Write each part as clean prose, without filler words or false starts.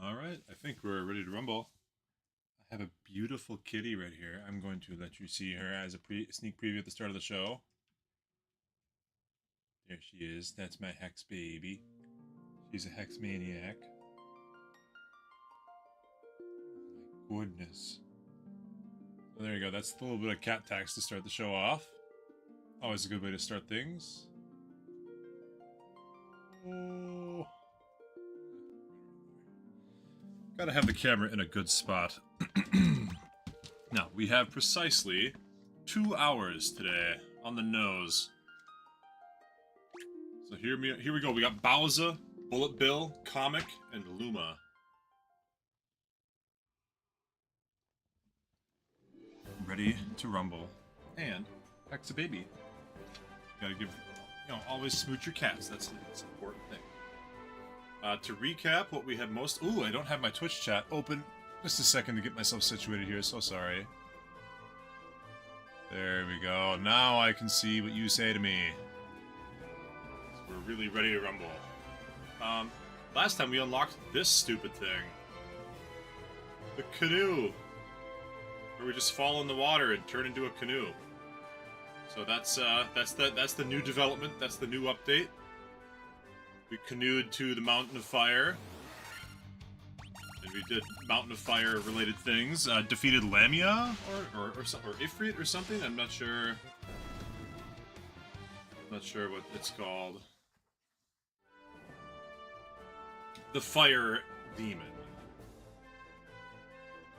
Alright, I think we're ready to rumble. I have a beautiful kitty right here. I'm going to let you see her as a sneak preview at the start of the show. There she is. That's my Hex baby. She's a Hex maniac. Oh my goodness. So there you go. That's a little bit of cat tax to start the show off. Always a good way to start things. Oh. Gotta have the camera in a good spot. Now, we have precisely 2 hours today on the nose. So here we go. We got Bowser, Bullet Bill, Comic, and Luma. Ready to rumble. And Hex a baby. Gotta give, always smooch your cats. That's an important thing. To recap what we have most... Ooh, I don't have my Twitch chat open. Just a second to get myself situated here, so sorry. There we go. Now I can see what you say to me. So we're really ready to rumble. Last time we unlocked this stupid thing. The canoe. Where we just fall in the water and turn into a canoe. So that's the new development. That's the new update. We canoed to the Mountain of Fire. And we did Mountain of Fire related things. Defeated Lamia or Ifrit or something. I'm not sure. Not sure what it's called. The Fire Demon.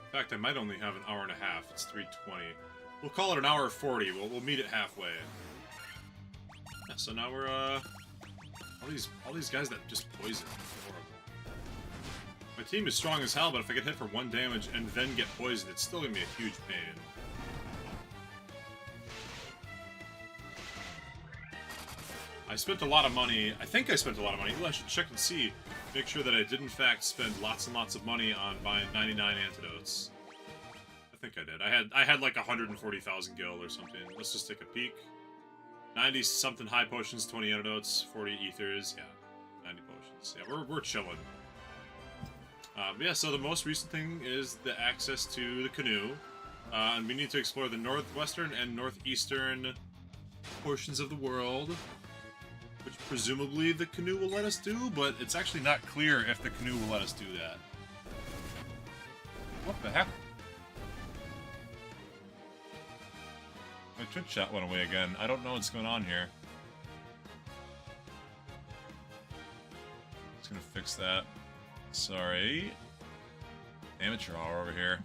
In fact, I might only have an hour and a half. It's 3:20. We'll call it an hour 40. We'll meet it halfway. Yeah, so now we're all these guys that just poison. Horrible. My team is strong as hell, but if I get hit for 1 damage and then get poisoned, it's still gonna be a huge pain. I spent a lot of money. I think I spent a lot of money. Ooh, I should check and see. Make sure that I did in fact spend lots and lots of money on buying 99 antidotes. I think I did. I had like 140,000 gil or something. Let's just take a peek. 90 something high potions, 20 antidotes, 40 ethers. Yeah, 90 potions. Yeah, we're chilling. Yeah, so the most recent thing is the access to the canoe. And we need to explore the northwestern and northeastern portions of the world, which presumably the canoe will let us do, but it's actually not clear if the canoe will let us do that. What the heck? My Twitch chat went away again. I don't know what's going on here. Just gonna fix that. Sorry. Amateur hour over here.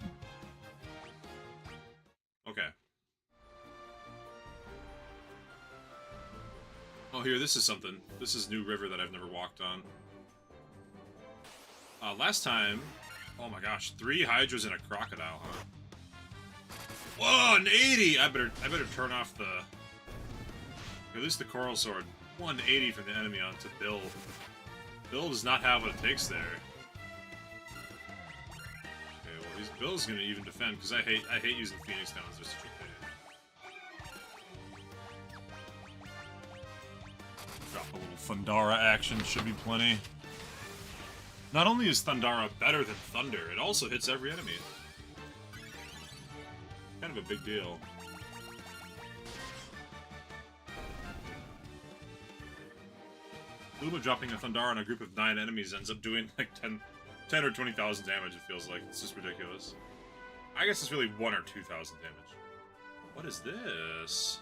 Okay. Oh, here, this is something. This is New River that I've never walked on. Last time... Oh my gosh, 3 hydras and a crocodile, huh? Whoa, an 80! I better turn off the... At least the Coral Sword. 180 from the enemy onto Bill. Bill does not have what it takes there. Okay, well, Bill's gonna even defend, because I hate using Phoenix Downs. They're such a pain. Drop a little Thundara action, should be plenty. Not only is Thundara better than Thunder, it also hits every enemy. Kind of a big deal. Luma dropping a Thundara on a group of 9 enemies ends up doing like 10 or 20,000 damage, it feels like. It's just ridiculous. I guess it's really 1 or 2,000 damage. What is this?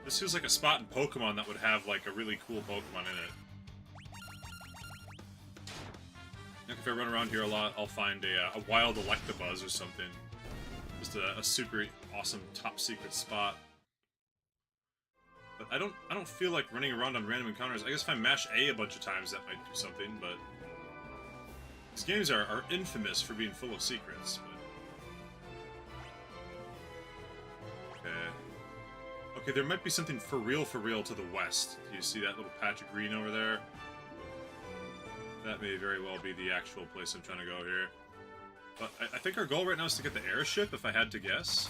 This feels like a spot in Pokemon that would have like a really cool Pokemon in it. Like if I run around here a lot, I'll find a wild Electabuzz or something. Just a super awesome top secret spot. But I don't feel like running around on random encounters. I guess if I mash A bunch of times that might do something, but these games are infamous for being full of secrets. But... Okay, there might be something for real to the west. Do you see that little patch of green over there? That may very well be the actual place I'm trying to go here. But I think our goal right now is to get the airship, if I had to guess.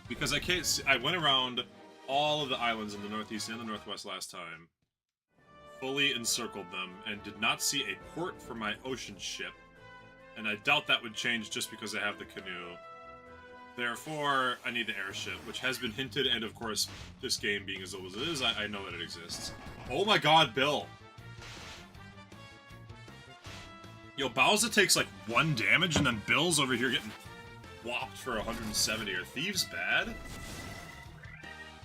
Because I can't see, I went around all of the islands in the northeast and the northwest last time. fully encircled them and did not see a port for my ocean ship. And I doubt that would change just because I have the canoe. Therefore, I need the airship, which has been hinted, and of course, this game being as old as it is, I know that it exists. Oh my god, Bill! Yo, Bowser takes like 1 damage, and then Bill's over here getting whopped for 170. Are thieves bad?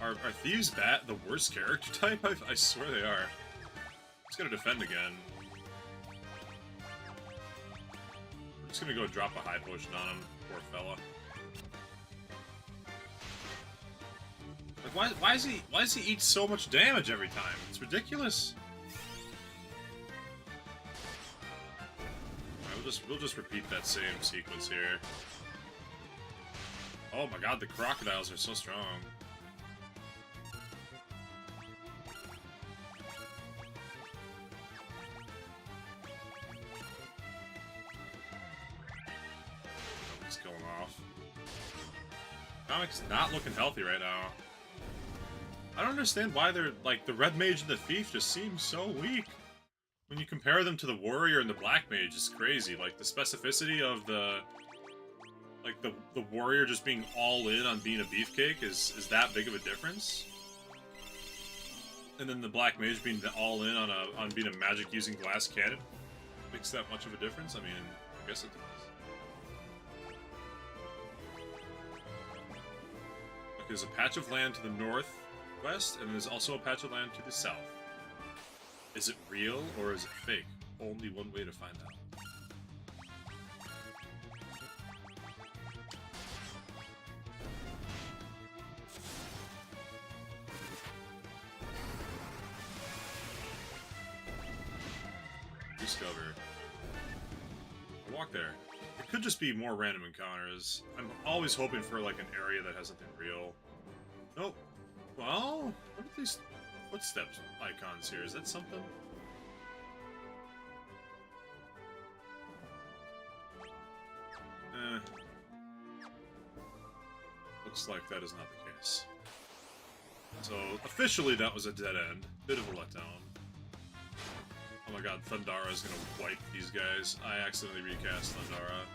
Are thieves bad? The worst character type? I swear they are. He's gonna defend again. I'm just gonna go drop a high potion on him, poor fella. Like, why does he eat so much damage every time? It's ridiculous. Alright, we'll just repeat that same sequence here. Oh my god, the crocodiles are so strong. It's going off. Comic's not looking healthy right now. I don't understand why they're, like, the Red Mage and the Thief just seem so weak. When you compare them to the Warrior and the Black Mage, it's crazy. Like, the specificity of the... Like, the Warrior just being all in on being a beefcake is that big of a difference? And then the Black Mage being all in on being a magic-using glass cannon makes that much of a difference? I mean, I guess it does. Like, there's a patch of land to the north, west, and there's also a patch of land to the south. Is it real or is it fake? Only one way to find out. Discover. I walk there. It could just be more random encounters. I'm always hoping for like an area that has something real. Nope. Well, what are these footsteps icons here? Is that something? Looks like that is not the case. So, officially that was a dead end. Bit of a letdown. Oh my god, Thundara is gonna wipe these guys. I accidentally recast Thundara.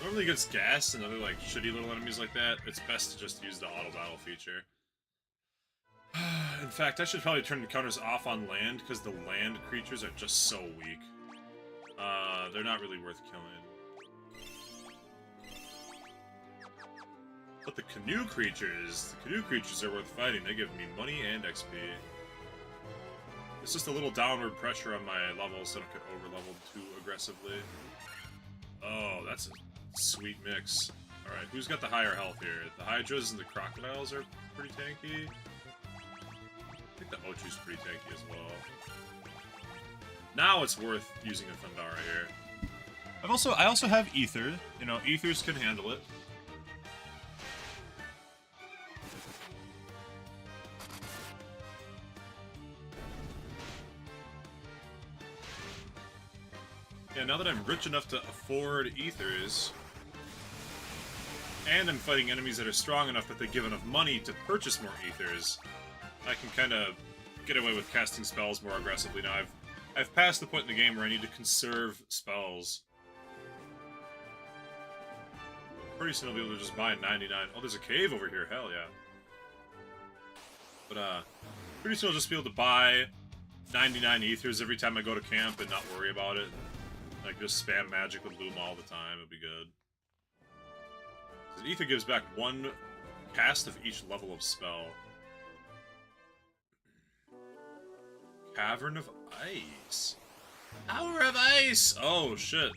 Normally against gas and other like shitty little enemies like that, it's best to just use the auto battle feature. In fact, I should probably turn the counters off on land because the land creatures are just so weak. They're not really worth killing. But the canoe creatures are worth fighting. They give me money and XP. It's just a little downward pressure on my levels so I don't get over-leveled too aggressively. Oh, that's a sweet mix. Alright, who's got the higher health here? The Hydras and the Crocodiles are pretty tanky. I think the Ochu's pretty tanky as well. Now it's worth using a Thundara here. I also have Ether. You know, Ethers can handle it. Yeah, now that I'm rich enough to afford Ethers, and I'm fighting enemies that are strong enough that they give enough money to purchase more Ethers, I can kind of get away with casting spells more aggressively now. I've passed the point in the game where I need to conserve spells. Pretty soon I'll be able to just buy 99. Oh, there's a cave over here. Hell yeah. But, pretty soon I'll just be able to buy 99 Ethers every time I go to camp and not worry about it. Like, just spam magic with Loom all the time. It'd be good. The Ether gives back 1 cast of each level of spell. Cavern of Ice. Hour of Ice! Oh, shit.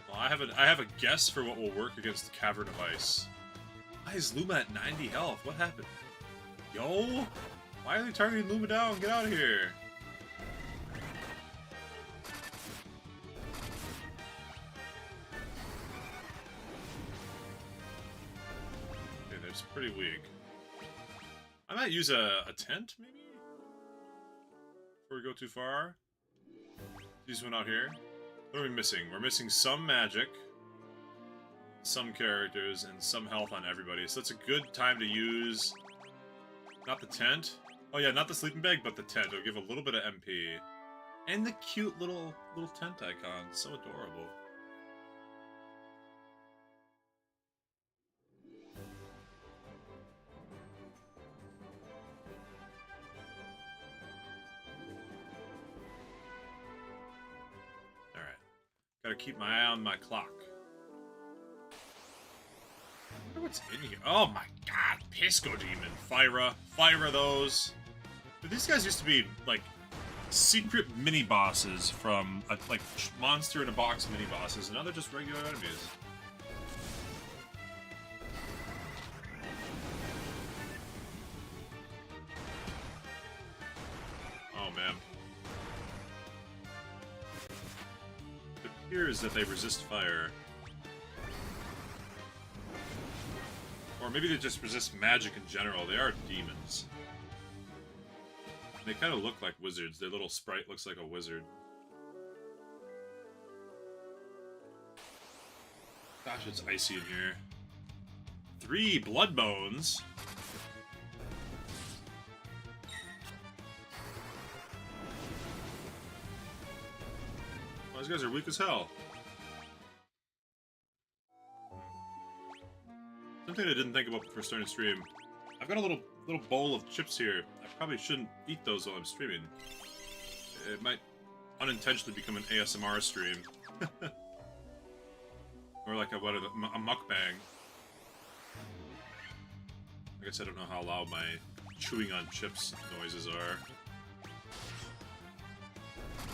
Well, I have a guess for what will work against the Cavern of Ice. Why is Luma at 90 health? What happened? Yo! Why are they targeting Luma down? Get out of here! Okay, that's pretty weak. I might use a tent, maybe? Before we go too far. Use one out here. What are we missing? We're missing some magic. some characters and some health on everybody. So it's a good time to use... Not the tent. Oh yeah, not the sleeping bag, but the tent. It'll give a little bit of MP. And the cute little tent icon. So adorable. Alright. Gotta keep my eye on my clock. I wonder what's in here. Oh my god, Pisco Demon. Fyra those. But these guys used to be, like, secret mini-bosses from, like, monster-in-a-box mini-bosses, and now they're just regular enemies. Oh, man. It appears that they resist fire. Or maybe they just resist magic in general. They are demons. They kind of look like wizards. Their little sprite looks like a wizard. Gosh, it's icy in here. 3 blood bones. Oh, these guys are weak as hell. Something I didn't think about before starting to stream. I've got a little bowl of chips here. I probably shouldn't eat those while I'm streaming. It might unintentionally become an ASMR stream. Or like a mukbang. I guess I don't know how loud my chewing on chips noises are.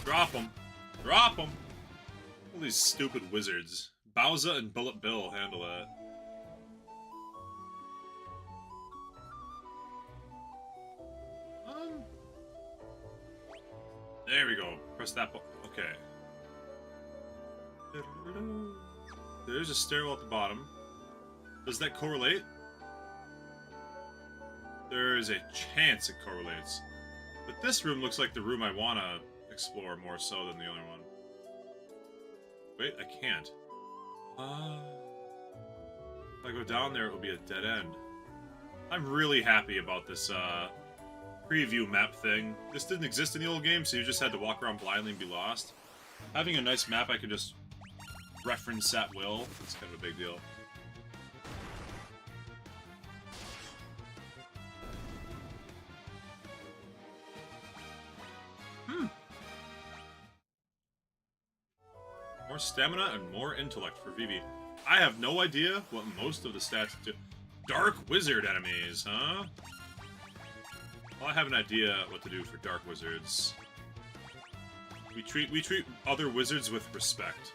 Drop them! Drop them! All these stupid wizards. Bowser and Bullet Bill handle that. There we go. Press that button. Okay. There's a stairwell at the bottom. Does that correlate? There is a chance it correlates. But this room looks like the room I want to explore more so than the other one. Wait, I can't. If I go down there, it will be a dead end. I'm really happy about this, preview map thing. This didn't exist in the old game, so you just had to walk around blindly and be lost. Having a nice map I could just reference at will, it's kind of a big deal. More stamina and more intellect for Vivi. I have no idea what most of the stats do. Dark wizard enemies, huh? Well, I have an idea what to do for dark wizards. We treat other wizards with respect.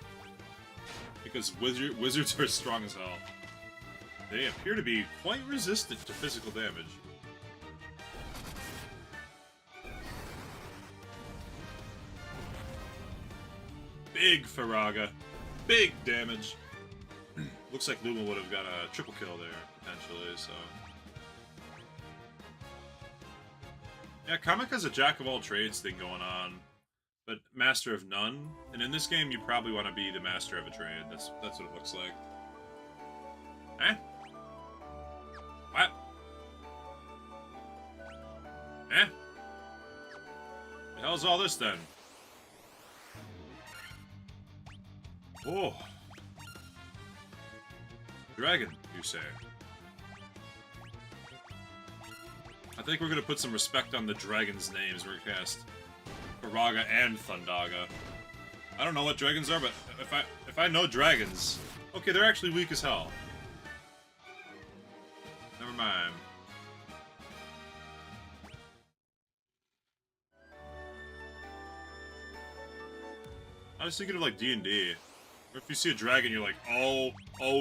Because wizards are strong as hell. They appear to be quite resistant to physical damage. Big Faraga. Big damage. Looks like Luma would have got a triple kill there, potentially, so... Yeah, Comic has a jack-of-all-trades thing going on, but master of none. And in this game, you probably want to be the master of a trade. That's what it looks like. Eh? What? Eh? The hell's all this, then? Oh. Dragon, you say? I think we're gonna put some respect on the dragons' names. We're gonna cast Faraga and Thundaga. I don't know what dragons are, but if I know dragons... Okay, they're actually weak as hell. Never mind. I was thinking of like D&D. Or if you see a dragon, you're like, oh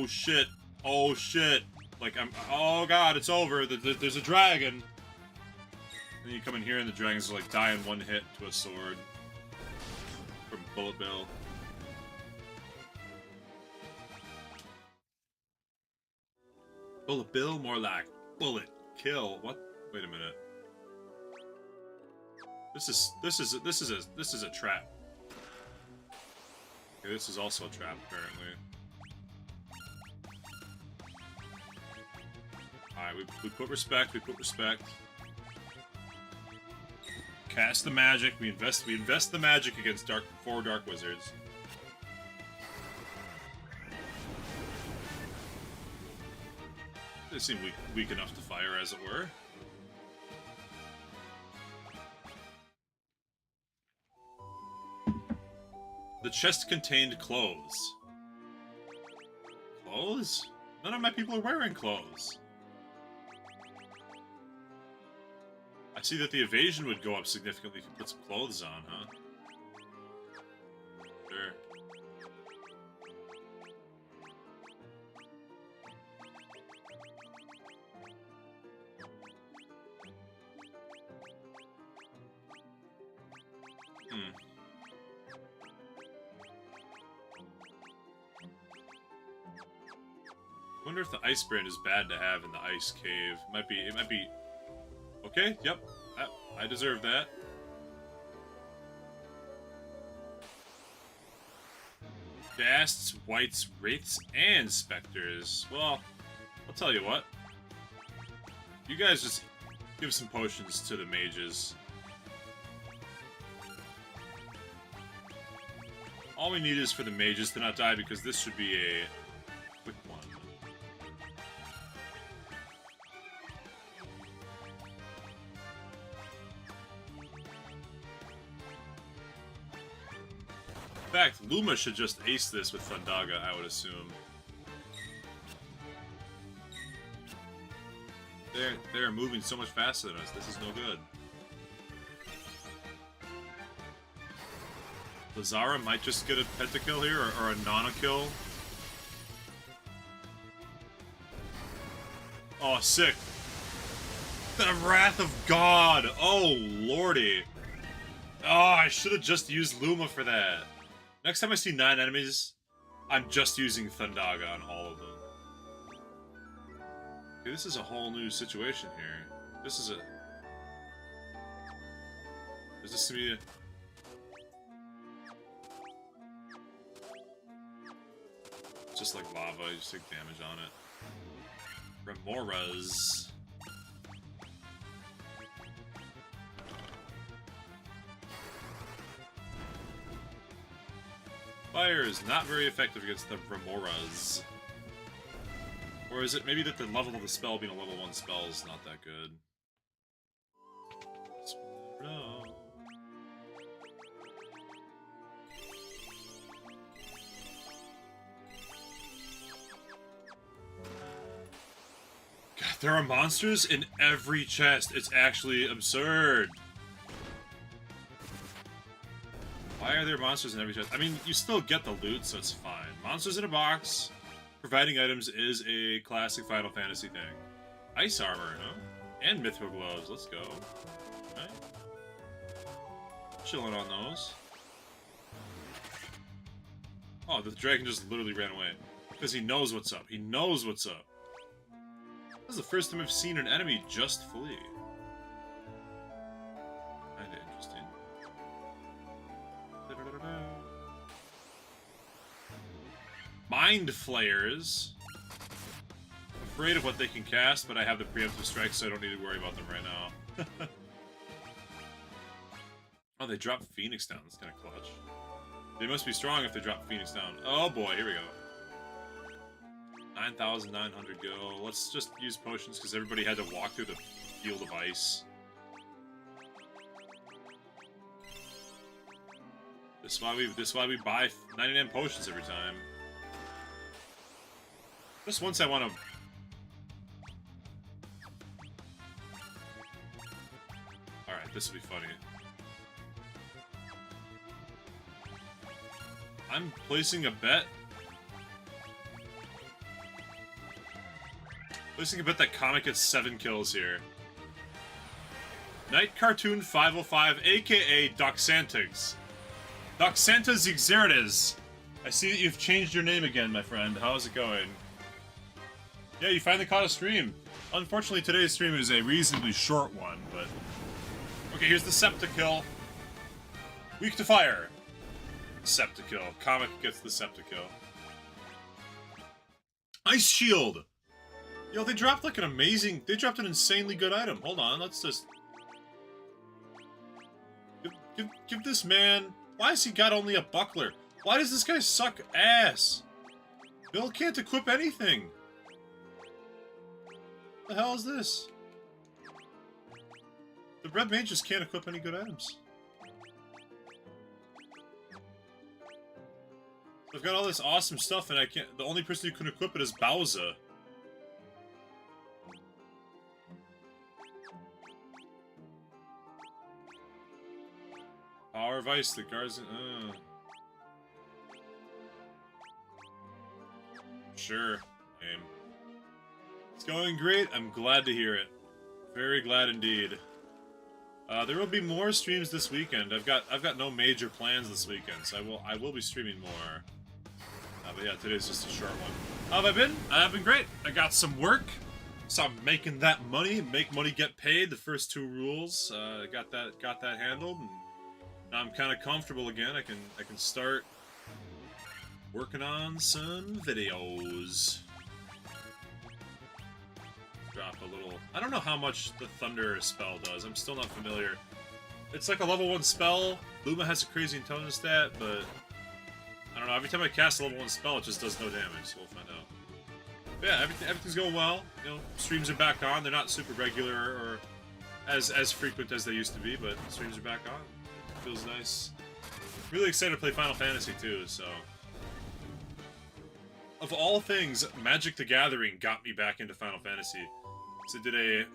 shit, oh shit. Like, oh god, it's over, there's a dragon. And you come in here and the dragons are like die in one hit to a sword. From Bullet Bill. Bullet Bill? More like Bullet Kill. What? Wait a minute. This is a trap. Okay, this is also a trap, apparently. Alright, we put respect, we put respect. Cast the magic, we invest the magic against four dark wizards. They seem weak enough to fire, as it were. The chest contained clothes. Clothes? None of my people are wearing clothes. I see that the evasion would go up significantly if you put some clothes on, huh? Sure. I wonder if the ice brand is bad to have in the ice cave. It might be. Okay, yep. I deserve that. Ghasts, wights, wraiths, and specters. Well, I'll tell you what. You guys just give some potions to the mages. All we need is for the mages to not die, because this should be a quick one. In fact, Luma should just ace this with Thundaga, I would assume. They're moving so much faster than us. This is no good. Lazara might just get a pentakill here, or a nana-kill. Oh, sick. The Wrath of God! Oh, lordy. Oh, I should have just used Luma for that. Next time I see 9 enemies, I'm just using Thundaga on all of them. Okay, this is a whole new situation here. This is a... Is this to be a... It's just like lava, you just take damage on it. Remoras. Fire is not very effective against the Remoras. Or is it maybe that the level of the spell being a level 1 spell is not that good? No. God, there are monsters in every chest. It's actually absurd. Why are there monsters in every chest? I mean, you still get the loot, so it's fine. Monsters in a box. Providing items is a classic Final Fantasy thing. Ice armor, huh? And mithril gloves. Let's go. Alright. Chilling on those. Oh, the dragon just literally ran away. Because he knows what's up. He knows what's up. This is the first time I've seen an enemy just flee. Kinda interesting. Mind Flayers. Afraid of what they can cast, but I have the preemptive strike, so I don't need to worry about them right now. Oh, they drop Phoenix down. That's kind of clutch. They must be strong if they drop Phoenix down. Oh boy, here we go. 9,900 go. Let's just use potions because everybody had to walk through the field of ice. This is why we buy 99 potions every time. Just once I want to... Alright, this will be funny. I'm placing a bet. Placing a bet that Comic gets 7 kills here. Night Cartoon 505, aka Doxantigs. Doxanta Zigzerdes. I see that you've changed your name again, my friend. How's it going? Yeah, you finally caught a stream. Unfortunately, today's stream is a reasonably short one, but... Okay, here's the Septikill. Weak to fire. Septikill. Comic gets the Septikill. Ice Shield! Yo, they dropped like an amazing... They dropped an insanely good item. Hold on, let's just... Give this man... Why has he got only a buckler? Why does this guy suck ass? Bill can't equip anything. What the hell is this? The red mage just can't equip any good items. I've got all this awesome stuff and I can't... The only person who can equip it is Bowser. Power of Ice, the guards... Sure. It's going great. I'm glad to hear it. Very glad indeed. There will be more streams this weekend. I've got no major plans this weekend, so I will be streaming more. But yeah, today's just a short one. How have I been? I've been great. I got some work, so I'm making that money. Make money, get paid. The first two rules. Got that handled, and now I'm kind of comfortable again. I can start working on some videos. Drop a little... I don't know how much the Thunder spell does. I'm still not familiar. It's like a level 1 spell. Luma has a crazy intelligence stat, but... I don't know. Every time I cast a level 1 spell, it just does no damage, so we'll find out. But yeah, everything's going well. You know, streams are back on. They're not super regular or as frequent as they used to be, but streams are back on. Feels nice. Really excited to play Final Fantasy too, so... Of all things, Magic the Gathering got me back into Final Fantasy. So there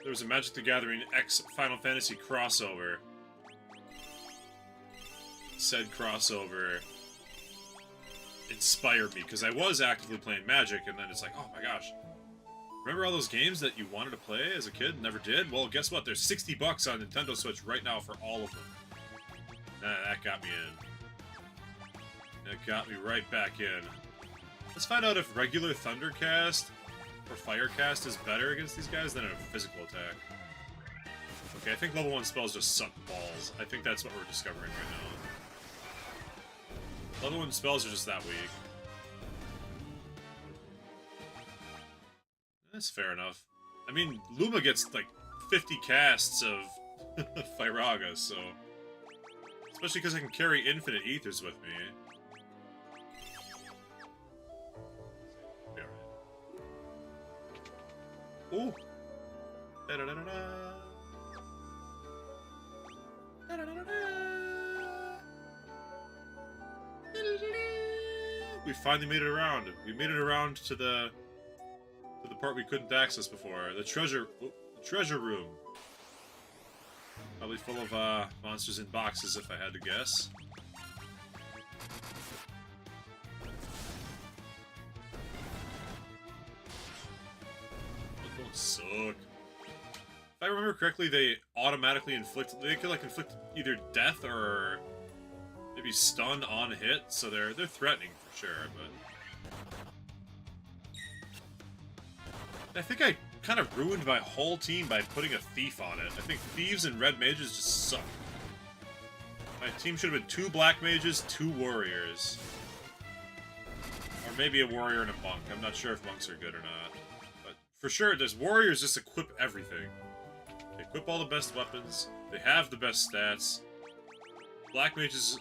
was a Magic the Gathering X Final Fantasy crossover. Said crossover inspired me, because I was actively playing Magic, and then it's like, oh my gosh. Remember all those games that you wanted to play as a kid and never did? Well, guess what? There's $60 on Nintendo Switch right now for all of them. That got me in. That got me right back in. Let's find out if regular Thundercast or Firecast is better against these guys than a physical attack. Okay, I think level 1 spells just suck balls. I think that's what we're discovering right now. Level 1 spells are just that weak. That's fair enough. I mean, Luma gets like 50 casts of Firaga, so... Especially because I can carry infinite ethers with me. Ooh! Da-da-da-da-da. We finally made it around. We made it around to the part we couldn't access before. The treasure room. Probably full of monsters in boxes, if I had to guess. Those don't suck. If I remember correctly, they automatically inflict... They could, like, inflict either death or maybe stun on hit, so they're threatening for sure, but... I think I kind of ruined my whole team by putting a thief on it. I think thieves and red mages just suck. My team should have been 2 black mages, 2 warriors. Or maybe a warrior and a monk. I'm not sure if monks are good or not. But for sure, there's warriors just equip everything. They equip all the best weapons. They have the best stats. Black mages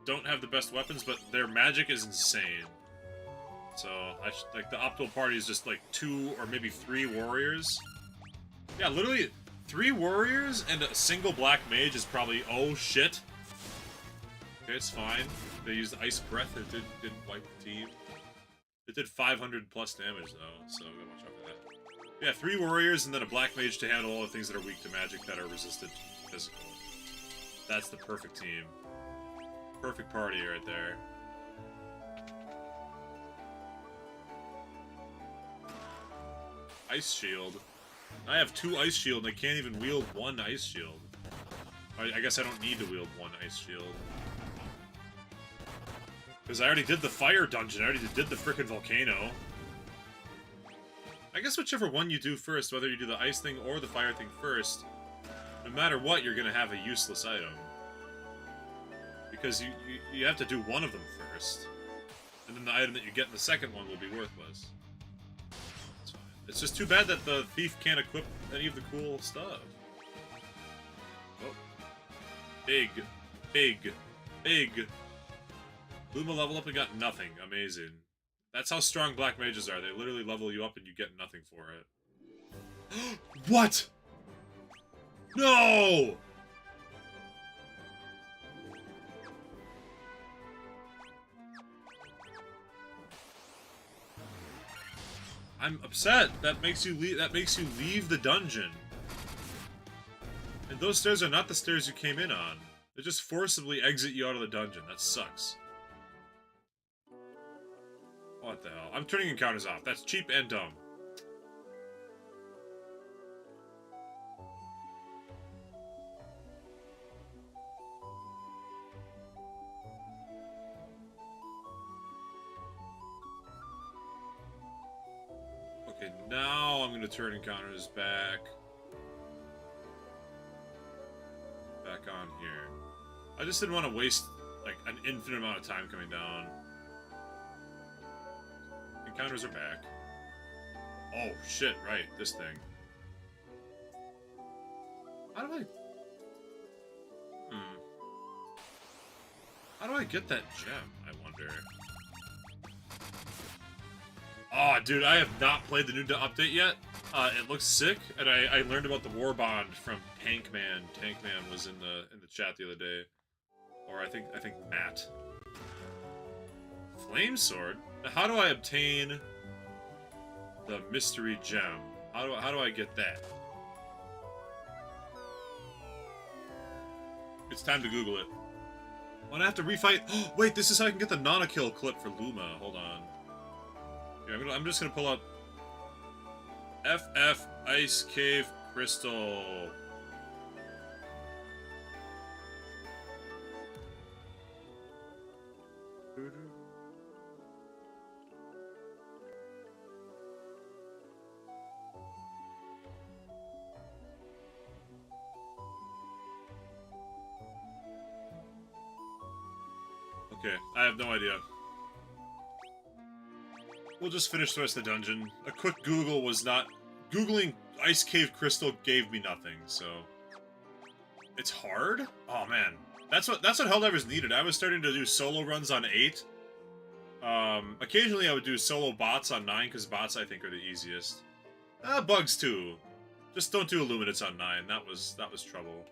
don't have the best weapons, but their magic is insane. So, like, the optimal party is just, like, 2 or maybe 3 warriors. Yeah, literally, 3 warriors and a single black mage is probably... Oh, shit. Okay, it's fine. They used Ice Breath. It didn't wipe the team. It did 500 plus damage, though, so gotta watch out for that. Yeah, 3 warriors and then a black mage to handle all the things that are weak to magic that are resistant to physical. That's the perfect team. Perfect party right there. Ice Shield. I have 2 Ice Shield and I can't even wield 1 Ice Shield. I guess I don't need to wield 1 Ice Shield. Because I already did the Fire Dungeon, I already did the frickin' Volcano. I guess whichever one you do first, whether you do the Ice thing or the Fire thing first, no matter what, you're gonna have a useless item. Because you have to do one of them first. And then the item that you get in the second one will be worthless. That's fine. It's just too bad that the thief can't equip any of the cool stuff. Oh. Big. Luma level up and got nothing. Amazing. That's how strong black mages are. They literally level you up and you get nothing for it. What? No! I'm upset. That makes you leave the dungeon. And those stairs are not the stairs you came in on. They just forcibly exit you out of the dungeon. That sucks. What the hell? I'm turning encounters off. That's cheap and dumb. Okay, now I'm gonna turn encounters back on here. I just didn't want to waste like an infinite amount of time coming down. Encounters are back. Oh shit, right, this thing. How do I get that gem, I wonder? Oh, dude, I have not played the new update yet. It looks sick, and I learned about the War Bond from Tankman. Tankman was in the chat the other day, or I think Matt. Flame Sword. How do I obtain the mystery gem? How do I get that? It's time to Google it. I'm gonna have to refight. Oh, wait, this is how I can get the Nana-kill clip for Luma. Hold on. Yeah, I'm just gonna pull up FF Ice Cave Crystal. Okay, I have no idea. We'll just finish the rest of the dungeon. A quick Google was not... Googling Ice Cave Crystal gave me nothing, so... It's hard? Oh, man. That's what Helldivers needed. I was starting to do solo runs on 8. Occasionally I would do solo bots on 9, because bots, I think, are the easiest. Bugs, too. Just don't do Illuminates on 9. That was trouble.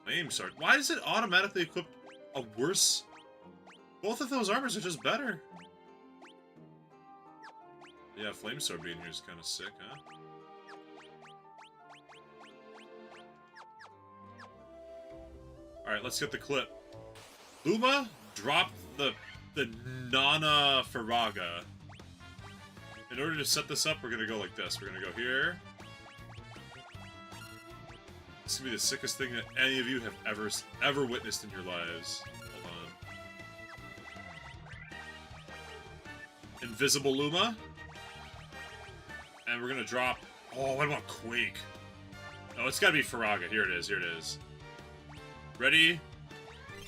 Flame Sword. Why does it automatically equip a worse... Both of those armors are just better. Yeah, Flame Sword being here is kind of sick, huh? Alright, let's get the clip. Luma dropped the Nana Faraga. In order to set this up, we're gonna go like this. We're gonna go here. This is gonna be the sickest thing that any of you have ever witnessed in your lives. Hold on. Invisible Luma. And we're gonna drop... Oh, what about Quake? Oh, it's gotta be Faraga. Here it is, here it is. Ready?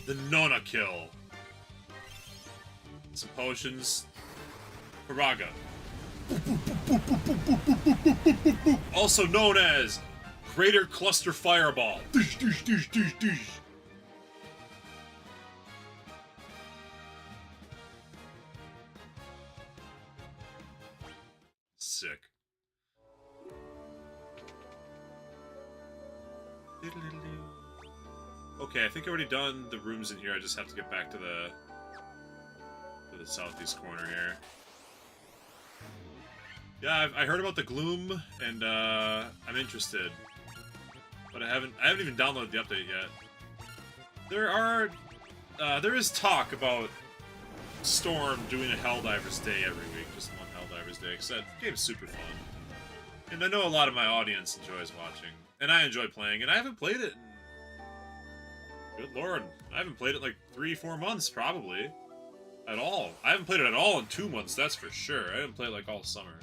The Nona kill. Some potions. Faraga. Also known as Greater Cluster Fireball. Dish, dish, dish, dish, dish. Sick. Okay, I think I've already done the rooms in here. I just have to get back to the southeast corner here. Yeah, I heard about the Gloom, and I'm interested, but I haven't even downloaded the update yet. There is talk about Storm doing a Helldivers Day every week, just one Helldivers Day, because that game's super fun, and I know a lot of my audience enjoys watching, and I enjoy playing, and I haven't played it. Good lord, I haven't played it like 3-4 months probably, at all. I haven't played it at all in 2 months, that's for sure. I didn't play it like all summer.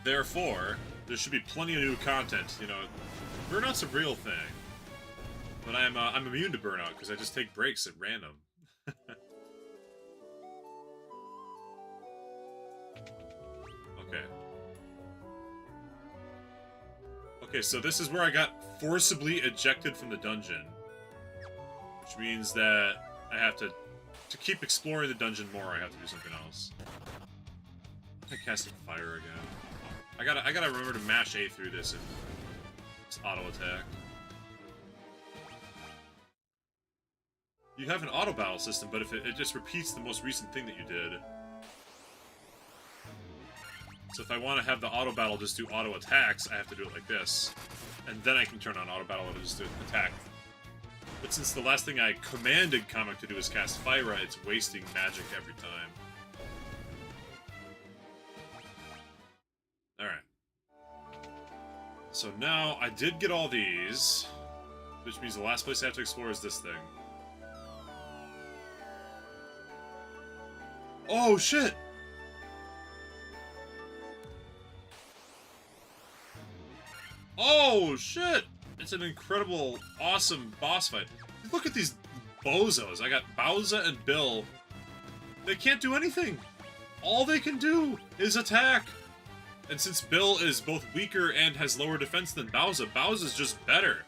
Therefore, there should be plenty of new content. You know, burnout's a real thing, but I'm immune to burnout because I just take breaks at random. Okay. Okay, so this is where I got forcibly ejected from the dungeon. Which means that I have to keep exploring the dungeon more, I have to do something else. I'm casting fire again. I gotta remember to mash A through this and just auto attack. You have an auto battle system, but if it just repeats the most recent thing that you did. So if I want to have the auto battle just do auto attacks, I have to do it like this. And then I can turn on auto battle and just do attack. But since the last thing I commanded Comic to do is cast Fire, it's wasting magic every time. Alright. So now, I did get all these, which means the last place I have to explore is this thing. Oh, shit! Oh, shit! It's an incredible, awesome boss fight. Look at these bozos. I got Bowser and Bill. They can't do anything. All they can do is attack. And since Bill is both weaker and has lower defense than Bowser, Bowser's just better.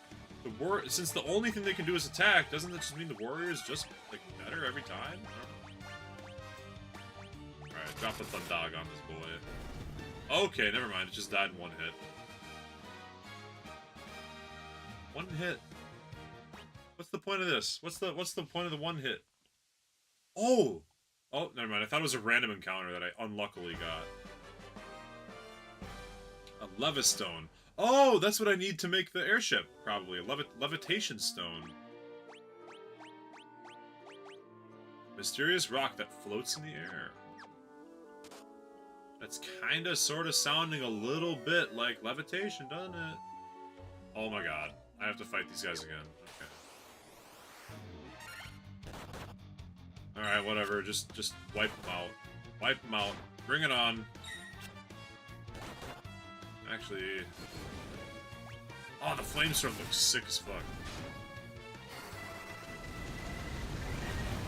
Since the only thing they can do is attack, doesn't that just mean the warrior is just, like, better every time? Alright, drop a Thundog on this boy. Okay, never mind. It just died in one hit. One hit. What's the point of this? What's the point of the one hit? Oh! Oh, never mind. I thought it was a random encounter that I unluckily got. A Levistone. Oh, that's what I need to make the airship, probably. A levitation stone. Mysterious rock that floats in the air. That's kinda, sorta sounding a little bit like levitation, doesn't it? Oh my god. I have to fight these guys again. Okay. Alright, whatever. Just wipe them out. Wipe them out. Bring it on. Actually... Oh, the flamestorm looks sick as fuck.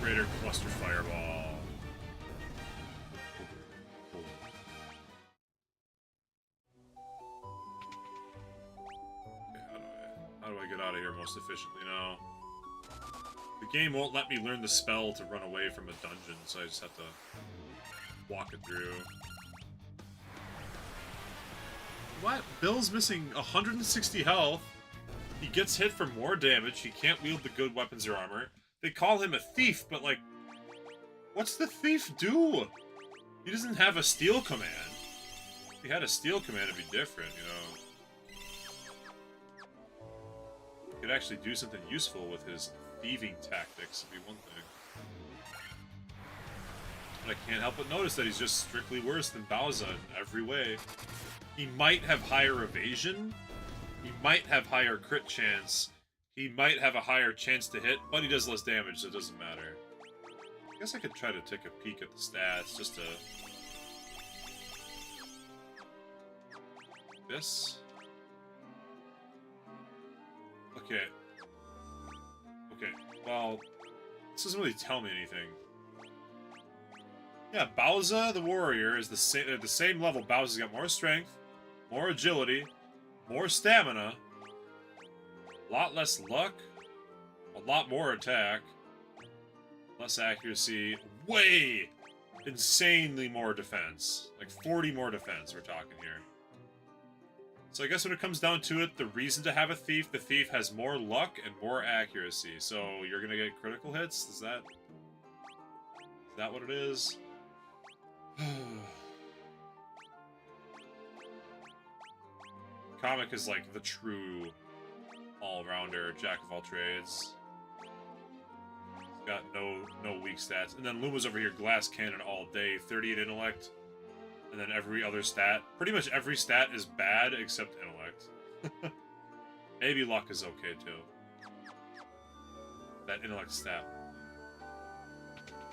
Greater Cluster Fireball. How do I get out of here most efficiently now? The game won't let me learn the spell to run away from a dungeon, so I just have to walk it through. What? Bill's missing 160 health. He gets hit for more damage. He can't wield the good weapons or armor. They call him a thief, but like... What's the thief do? He doesn't have a steel command. If he had a steel command, it'd be different, you know? Could actually do something useful with his thieving tactics, would be one thing. But I can't help but notice that he's just strictly worse than Bowser in every way. He might have higher evasion, he might have higher crit chance, he might have a higher chance to hit, but he does less damage, so it doesn't matter. I guess I could try to take a peek at the stats, just to... This? Okay. Okay, well, this doesn't really tell me anything. Yeah, Bowser the warrior is at the same level. Bowser's got more strength, more agility, more stamina, a lot less luck, a lot more attack, less accuracy, way insanely more defense. Like 40 more defense we're talking here. So I guess when it comes down to it, the reason to have a thief, the thief has more luck and more accuracy. So you're gonna get critical hits? Is that what it is? Comic is like the true all-rounder, jack of all trades. He's got no weak stats. And then Luma's over here, glass cannon all day, 38 intellect. And then every other stat. Pretty much every stat is bad except intellect. Maybe luck is okay too. That intellect stat.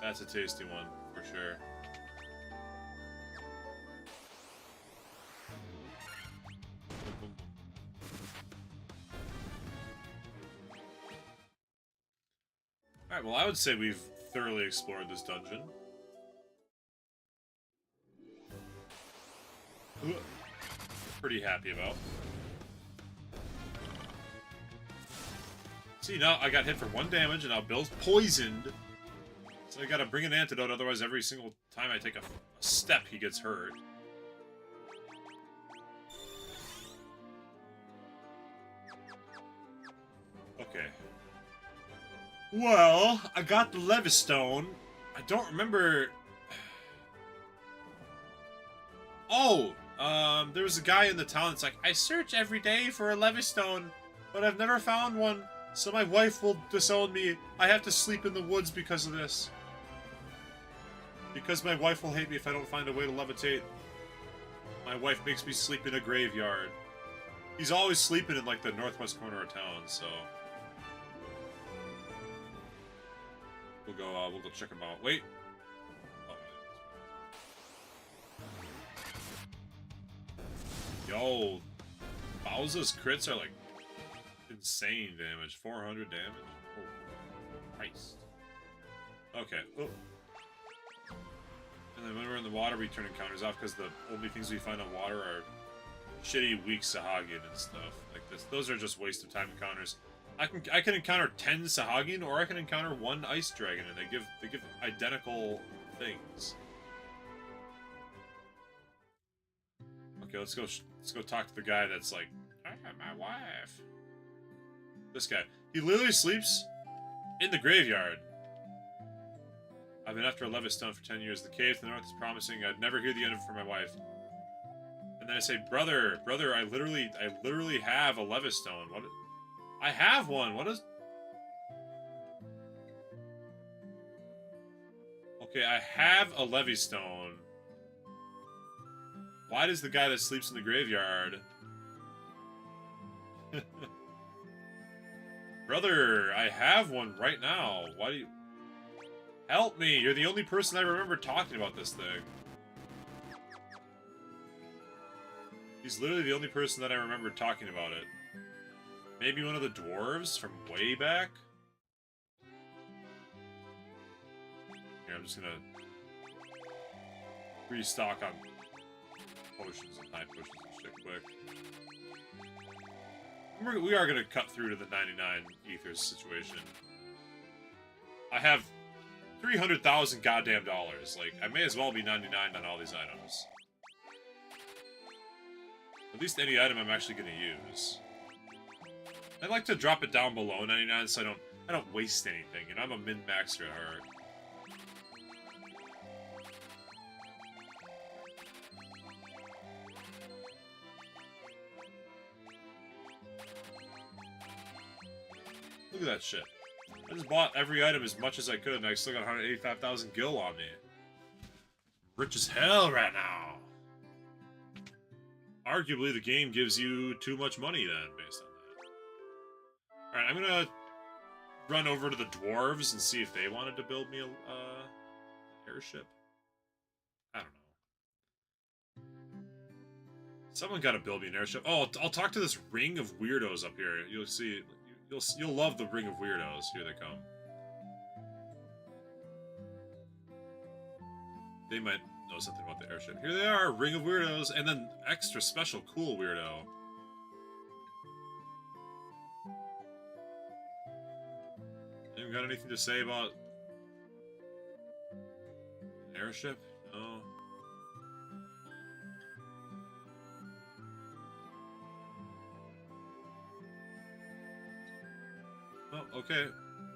That's a tasty one, for sure. Alright, well I would say we've thoroughly explored this dungeon. Pretty happy about. See, now I got hit for 1 damage, and now Bill's poisoned. So I gotta bring an antidote, otherwise every single time I take a step, he gets hurt. Okay. Well, I got the Levistone. I don't remember... Oh! There was a guy in the town that's like, I search every day for a Levistone, but I've never found one, so my wife will disown me. I have to sleep in the woods because of this. Because my wife will hate me if I don't find a way to levitate. My wife makes me sleep in a graveyard. He's always sleeping in, like, the northwest corner of town, so... We'll go check him out. Wait! Yo, Bowser's crits are like insane damage. 400 damage. Oh, Christ. Okay. Oh. And then when we're in the water, we turn encounters off because the only things we find on water are shitty, weak Sahagin and stuff like this. Those are just waste of time encounters. I can encounter 10 Sahagin, or I can encounter 1 ice dragon, and they give identical things. Okay, let's go talk to the guy that's like, my wife. This guy. He literally sleeps in the graveyard. I've been after a Levistone for 10 years. The cave to the north is promising. I'd never hear the end of it for my wife. And then I say, brother, I literally have a Levistone. What? I have one. What is? Okay, I have a Levistone. Why does the guy that sleeps in the graveyard... Brother, I have one right now. Why do you... Help me! You're the only person I remember talking about this thing. He's literally the only person that I remember talking about it. Maybe one of the dwarves from way back? Here, I'm just gonna... restock on... potions and high potions and shit quick. We are gonna cut through to the 99 ethers situation. I have 300,000 goddamn dollars. Like, I may as well be 99 on all these items. At least any item I'm actually gonna use. I'd like to drop it down below 99 so I don't waste anything, and I'm a min-maxer at heart. Look at that shit. I just bought every item as much as I could, and I still got 185,000 gil on me. Rich as hell right now. Arguably, the game gives you too much money then, based on that. Alright, I'm gonna run over to the dwarves and see if they wanted to build me a airship. I don't know. Someone gotta build me an airship. Oh, I'll talk to this ring of weirdos up here. You'll see... You'll love the ring of weirdos. Here they come. They might know something about the airship. Here they are, ring of weirdos, and then extra special cool weirdo. Anyone got anything to say about an airship? No. Oh, okay.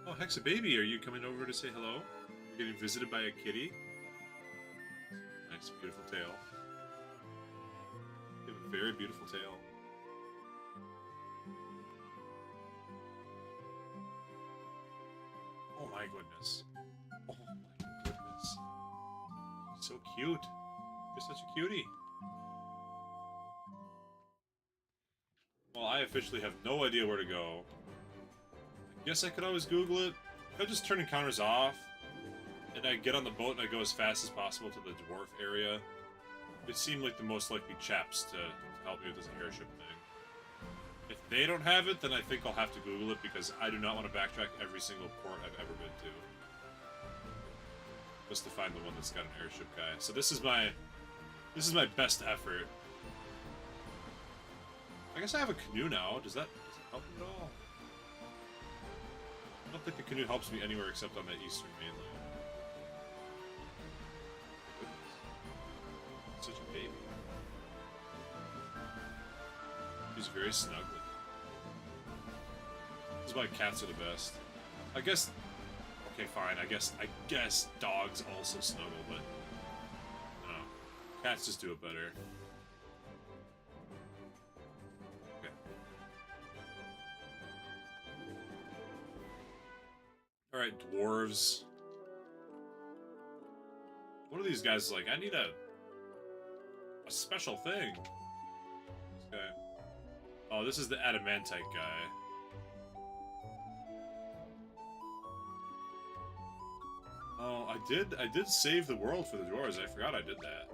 Oh, Hexa Baby, are you coming over to say hello? You're getting visited by a kitty? Nice, beautiful tail. You have a very beautiful tail. Oh my goodness. Oh my goodness. So cute. You're such a cutie. Well, I officially have no idea where to go. Guess I could always Google it. I just turn encounters off, and I get on the boat and I go as fast as possible to the dwarf area. They seem like the most likely chaps to help me with this airship thing. If they don't have it, then I think I'll have to Google it because I do not want to backtrack every single port I've ever been to. Just to find the one that's got an airship guy. So this is my best effort. I guess I have a canoe now. Does that help me at all? I don't think the canoe helps me anywhere except on the eastern mainland. Such a baby. She's very snuggly. This is why cats are the best. I guess. Okay, fine. I guess dogs also snuggle, but I don't know. Cats just do it better. Okay. All right, dwarves. What are these guys like? I need a special thing. This guy. Oh, this is the adamantite guy. Oh, I did save the world for the dwarves. I forgot I did that.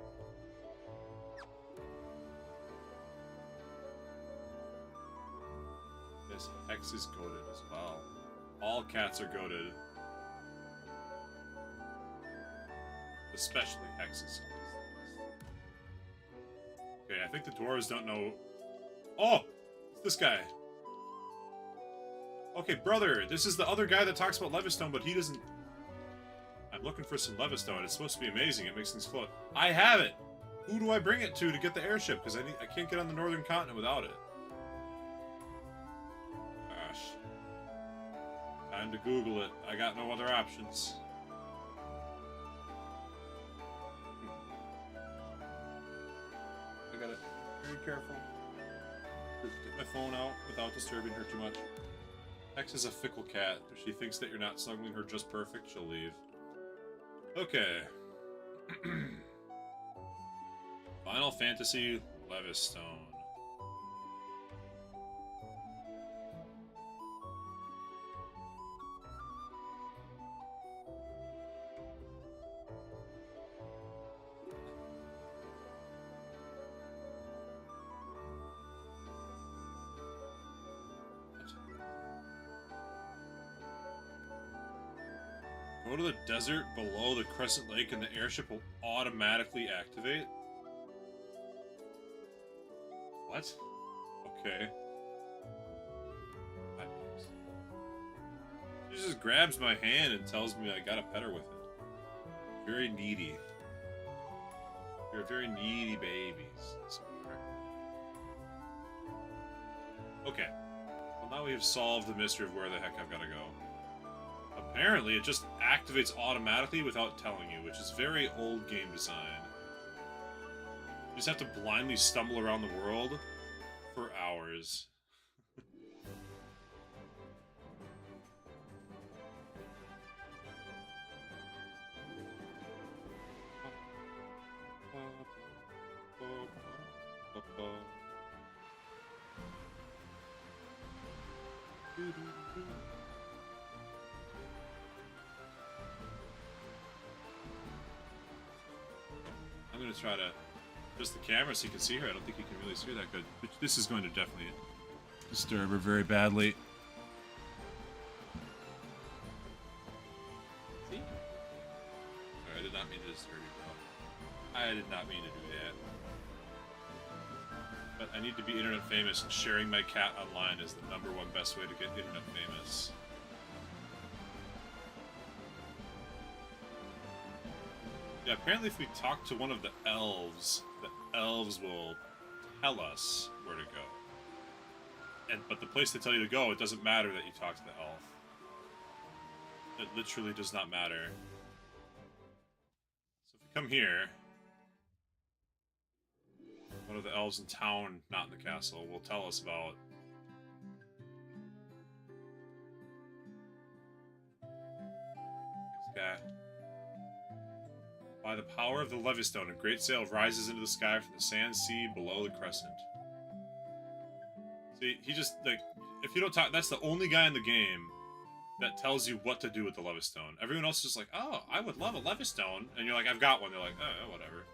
This Hex is goated as well. All cats are goated. Especially Hexes. Okay, I think the dwarves don't know... Oh! It's this guy. Okay, brother, this is the other guy that talks about Levistone, but he doesn't... I'm looking for some Levistone. It's supposed to be amazing. It makes things float. I have it! Who do I bring it to get the airship? Because I can't get on the northern continent without it. Gosh. Time to Google it. I got no other options. I gotta be very careful. Get my phone out without disturbing her too much. X is a fickle cat. If she thinks that you're not snuggling her just perfect, she'll leave. Okay. Final Fantasy Levistone. Go to the desert below the Crescent Lake and the airship will automatically activate? What? Okay. She just grabs my hand and tells me I gotta pet her with it. Very needy. You're very needy babies. Okay. Well, now we have solved the mystery of where the heck I've gotta go. Apparently, it just activates automatically without telling you, which is very old game design. You just have to blindly stumble around the world for hours. I'm gonna try to adjust the camera so you can see her. I don't think you can really see her that good. But this is going to definitely disturb her very badly. See? Sorry, I did not mean to disturb you, bro. I did not mean to do that. But I need to be internet famous, and sharing my cat online is the #1 best way to get internet famous. Yeah, apparently if we talk to one of the elves will tell us where to go. But the place they tell you to go, it doesn't matter that you talk to the elf. It literally does not matter. So if we come here, one of the elves in town, not in the castle, will tell us about this guy. By the power of the Levistone, a great sail rises into the sky from the sand sea below the crescent. See, he just, like, if you don't talk, that's the only guy in the game that tells you what to do with the Levistone. Everyone else is just like, oh, I would love a Levistone. And you're like, I've got one. They're like, oh, whatever.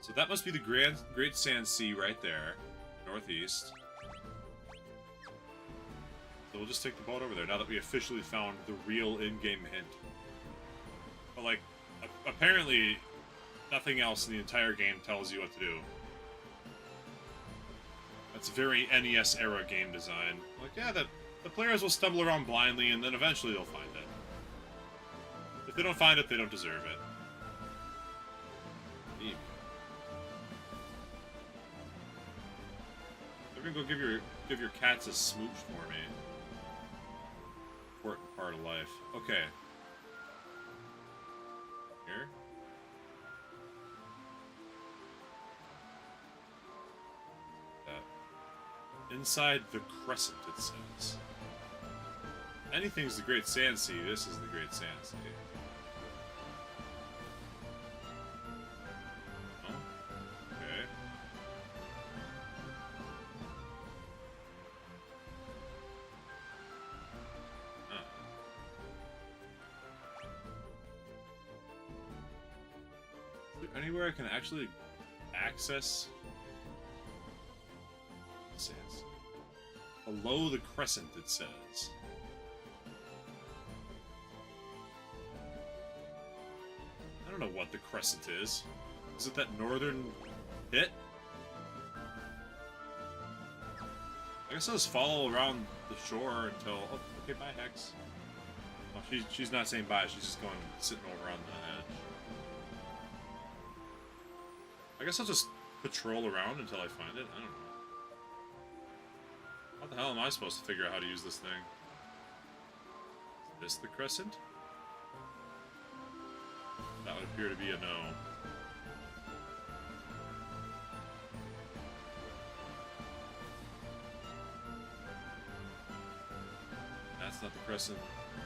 So that must be the Great Sand Sea right there, northeast. So we'll just take the boat over there now that we officially found the real in-game hint. But, like, apparently, nothing else in the entire game tells you what to do. That's very NES era game design. Like, yeah, the players will stumble around blindly, and then eventually they'll find it. If they don't find it, they don't deserve it. Eep. They're gonna go give your cats a smooch for me. Important part of life. Okay. Here. Inside the crescent, it says. Anything's the Great Sand Sea. This is the Great Sand Sea. Oh, okay. Huh. Is there anywhere I can actually access sands? Below the crescent, it says. I don't know what the crescent is. Is it that northern pit? I guess I'll just follow around the shore until... Oh, okay, bye, Hex. Oh, she's not saying bye, she's just going, sitting over on the edge. I guess I'll just patrol around until I find it. I don't know. How the hell am I supposed to figure out how to use this thing? Is this the crescent? That would appear to be a no. That's not the crescent.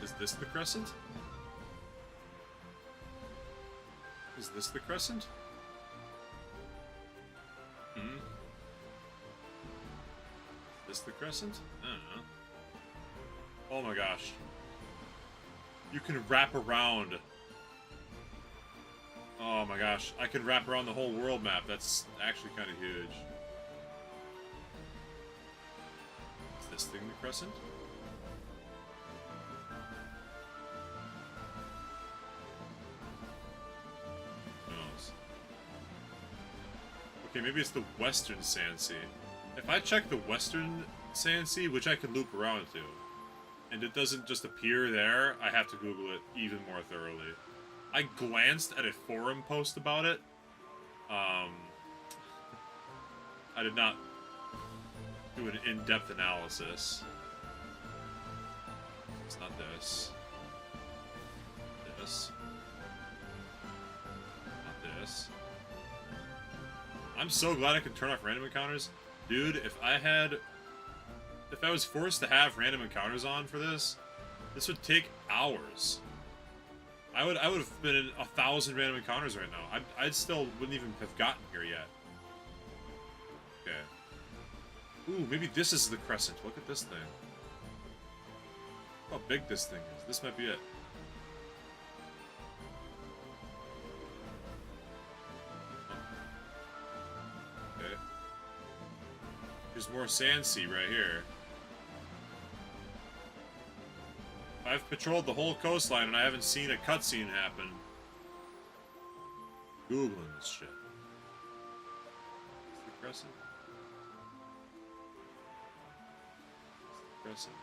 Is this the crescent? Is this the crescent? Hmm? Is this the crescent? I don't know. Oh my gosh. You can wrap around. Oh my gosh. I can wrap around the whole world map. That's actually kind of huge. Is this thing the crescent? Okay, maybe it's the Western Sand Sea. If I check the Western Sand Sea, which I can loop around to, and it doesn't just appear there, I have to Google it even more thoroughly. I glanced at a forum post about it. I did not do an in-depth analysis. It's not this. This. Not this. I'm so glad I can turn off random encounters. Dude, if I was forced to have random encounters on for this would take hours. I would have been in 1,000 random encounters right now. I still wouldn't even have gotten here yet. Okay. Ooh, maybe this is the crescent. Look at this thing. Look how big this thing is. This might be it. There's more Sand Sea right here. I've patrolled the whole coastline and I haven't seen a cutscene happen. Googling this shit. Is the crescent? Is the crescent?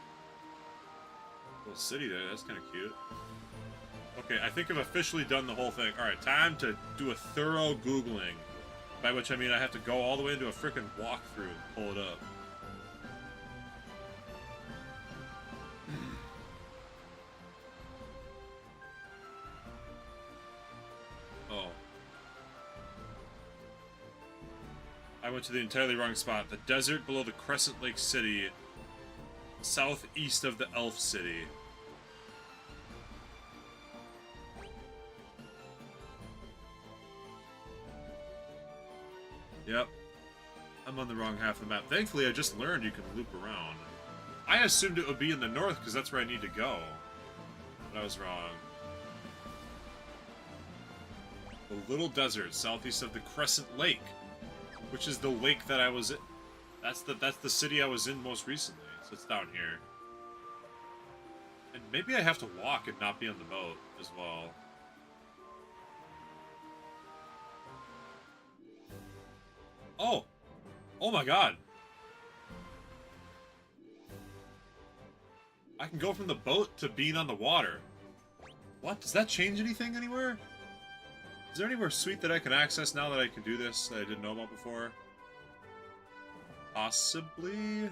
Little city there, that's kind of cute. Okay, I think I've officially done the whole thing. Alright, time to do a thorough Googling. By which I mean I have to go all the way into a frickin' walkthrough and pull it up. Oh. I went to the entirely wrong spot. The desert below the Crescent Lake City, southeast of the Elf City. Yep. I'm on the wrong half of the map. Thankfully, I just learned you can loop around. I assumed it would be in the north, because that's where I need to go. But I was wrong. The Little Desert, southeast of the Crescent Lake. Which is the lake that I was in. That's the city I was in most recently. So it's down here. And maybe I have to walk and not be on the boat as well. Oh! Oh my god! I can go from the boat to being on the water. What? Does that change anything anywhere? Is there anywhere sweet that I can access now that I can do this that I didn't know about before? Possibly?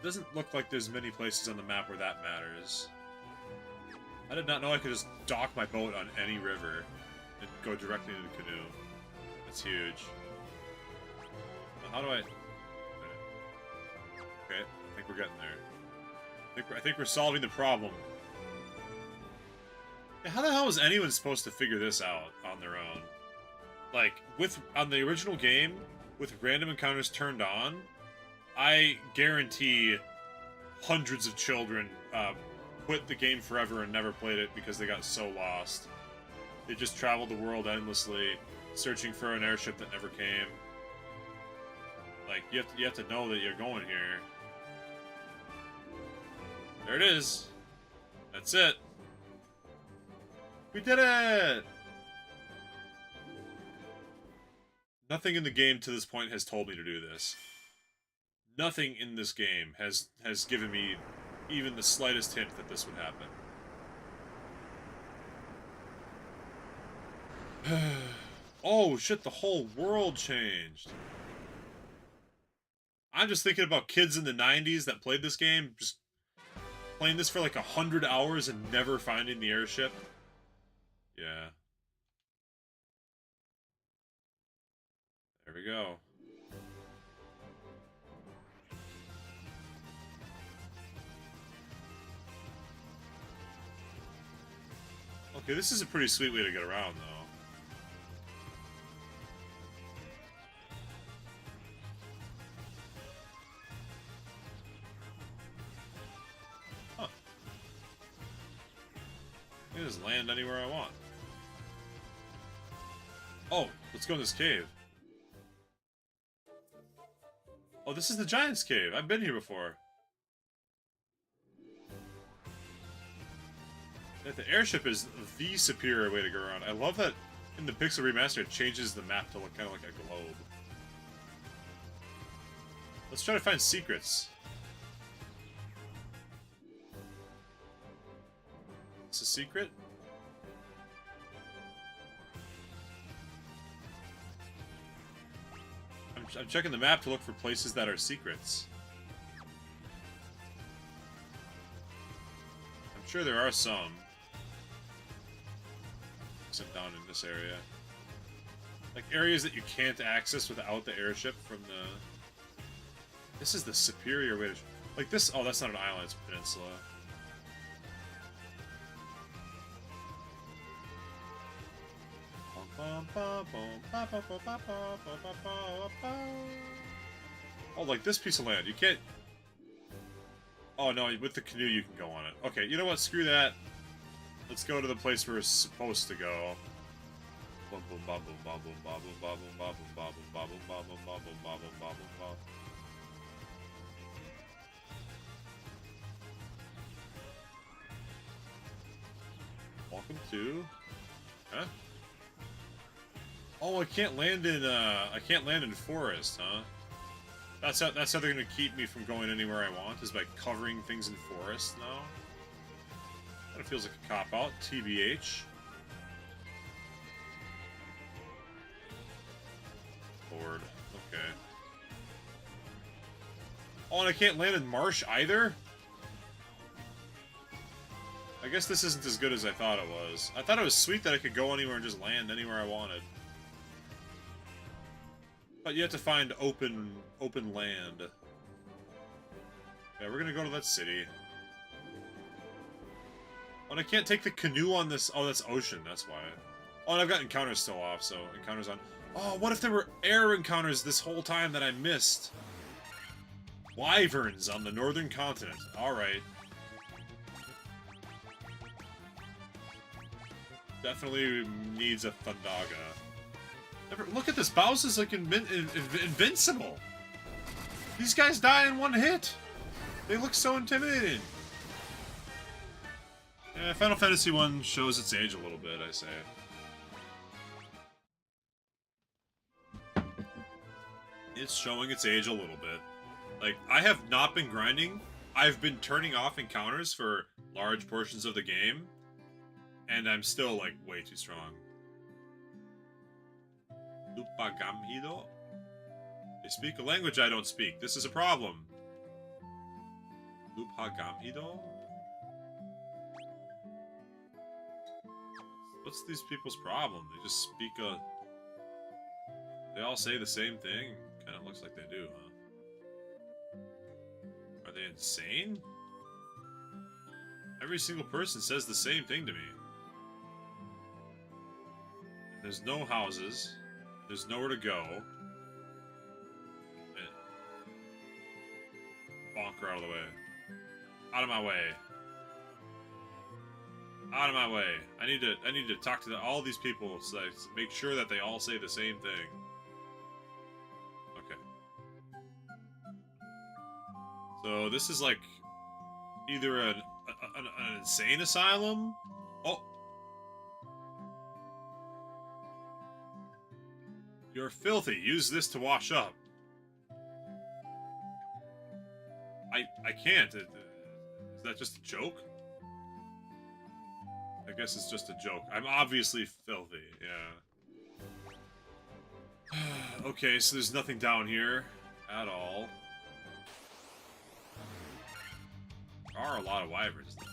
Doesn't look like there's many places on the map where that matters. I did not know I could just dock my boat on any river and go directly into the canoe. That's huge. How do I... Okay, I think we're getting there. I think we're solving the problem. Yeah, how the hell is anyone supposed to figure this out on their own? Like, on the original game, with random encounters turned on, I guarantee hundreds of children quit the game forever and never played it because they got so lost. They just traveled the world endlessly, searching for an airship that never came. Like, you have to know that you're going here. There it is. That's it. We did it! Nothing in the game to this point has told me to do this. Nothing in this game has given me even the slightest hint that this would happen. Oh shit, the whole world changed. I'm just thinking about kids in the 90s that played this game, just playing this for like 100 hours and never finding the airship. Yeah. There we go. Okay, this is a pretty sweet way to get around, though. Huh. I can just land anywhere I want. Oh, let's go in this cave. Oh, this is the Giant's Cave. I've been here before. Yeah, the airship is the superior way to go around. I love that in the Pixel Remaster it changes the map to look kind of like a globe. Let's try to find secrets. It's a secret? I'm checking the map to look for places that are secrets. I'm sure there are some. Except down in this area. Like areas that you can't access without the airship from the... This is the superior way to... Like this... Oh, that's not an island, it's a peninsula. Oh, like this piece of land. You can't... Oh, no, with the canoe you can go on it. Okay, you know what? Screw that. Let's go to the place we're supposed to go. Boom, boom, ba, boom, ba, boom, ba, boom, ba, boom, ba, boom, ba, boom, ba, boom, ba, boom, ba, boom, ba, boom, ba, boom, ba. Welcome to... Huh? Oh, I can't land in forest, huh? That's how they're gonna keep me from going anywhere I want, is by covering things in forest now. That feels like a cop-out, TBH. Bored. Okay. Oh, and I can't land in marsh either? I guess this isn't as good as I thought it was. I thought it was sweet that I could go anywhere and just land anywhere I wanted. But you have to find open land. Yeah, we're gonna go to that city. Oh, and I can't take the canoe on this... Oh, that's ocean, that's why. Oh, and I've got encounters still off, so encounters on... Oh, what if there were air encounters this whole time that I missed? Wyverns on the northern continent. Alright. Definitely needs a Thundaga. Look at this. Bowser's like invincible. These guys die in one hit. They look so intimidating. Yeah, Final Fantasy 1 shows its age a little bit, I say. It's showing its age a little bit. Like, I have not been grinding. I've been turning off encounters for large portions of the game, and I'm still, like, way too strong. Lupagamhido? They speak a language I don't speak. This is a problem. Lupagamhido? What's these people's problem? They just speak a... They all say the same thing? Kind of looks like they do, huh? Are they insane? Every single person says the same thing to me. There's no houses. There's nowhere to go. Bonker out of the way. Out of my way. Out of my way. I need to talk to all these people so I make sure that they all say the same thing. Okay. So this is like either an insane asylum. Oh. You're filthy. Use this to wash up. I can't. Is that just a joke? I guess it's just a joke. I'm obviously filthy, yeah. Okay, so there's nothing down here at all. There are a lot of wyverns, though.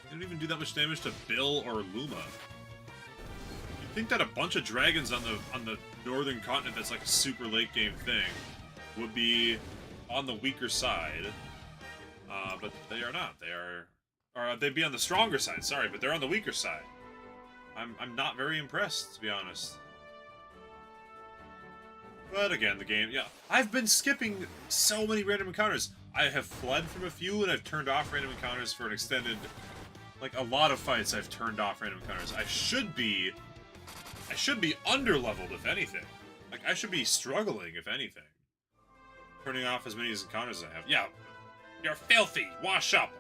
They don't even do that much damage to Bill or Luma. You'd think that a bunch of dragons on the northern continent that's like a super late game thing would be on the weaker side. But they are not. They are... Or they'd be on the stronger side, sorry, but they're on the weaker side. I'm not very impressed, to be honest. But again, the game, yeah. I've been skipping so many random encounters. I have fled from a few, and I've turned off random encounters for an extended... Like, a lot of fights I've turned off random encounters. I should be under-leveled, if anything. Like, I should be struggling, if anything. Turning off as many encounters as I have. Yeah, you're filthy! Wash up!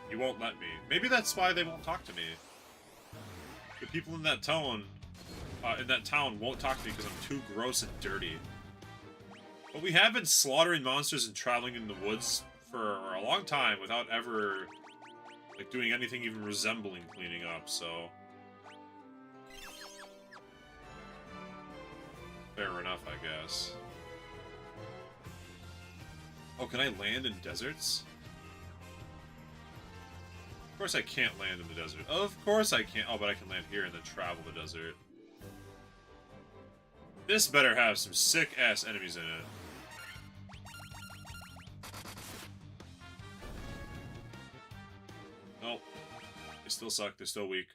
You won't let me. Maybe that's why they won't talk to me. The people in that town won't talk to me because I'm too gross and dirty. But we have been slaughtering monsters and traveling in the woods for a long time without ever, like, doing anything even resembling cleaning up, so... Fair enough, I guess. Oh, can I land in deserts? Of course I can't land in the desert. Of course I can't. Oh, but I can land here and then travel the desert. This better have some sick-ass enemies in it. Nope. They still suck. They're still weak.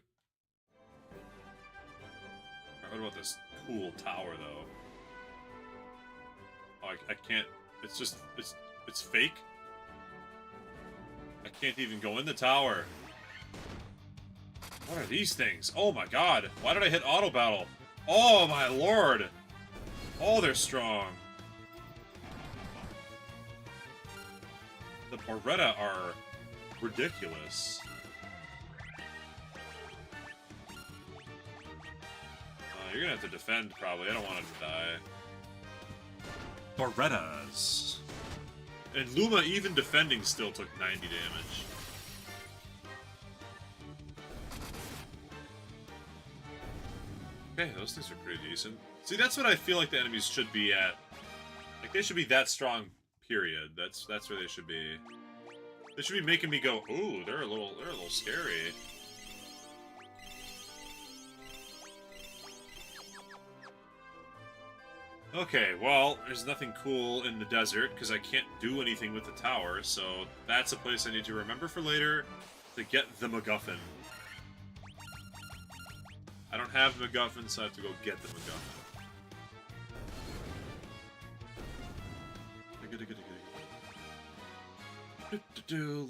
What about this cool tower, though? Oh, I can't... It's just... It's fake? I can't even go in the tower. What are these things? Oh my god. Why did I hit auto battle? Oh my lord. Oh, they're strong. The Beretta are ridiculous. You're gonna have to defend, probably. I don't want him to die. Berettas. And Luma, even defending, still took 90 damage. Okay, those things are pretty decent. See, that's what I feel like the enemies should be at. Like, they should be that strong, period. That's where they should be. They should be making me go, ooh, they're a little scary. Okay, well, there's nothing cool in the desert, because I can't do anything with the tower, so that's a place I need to remember for later to get the MacGuffin. I don't have the MacGuffin, so I have to go get the MacGuffin.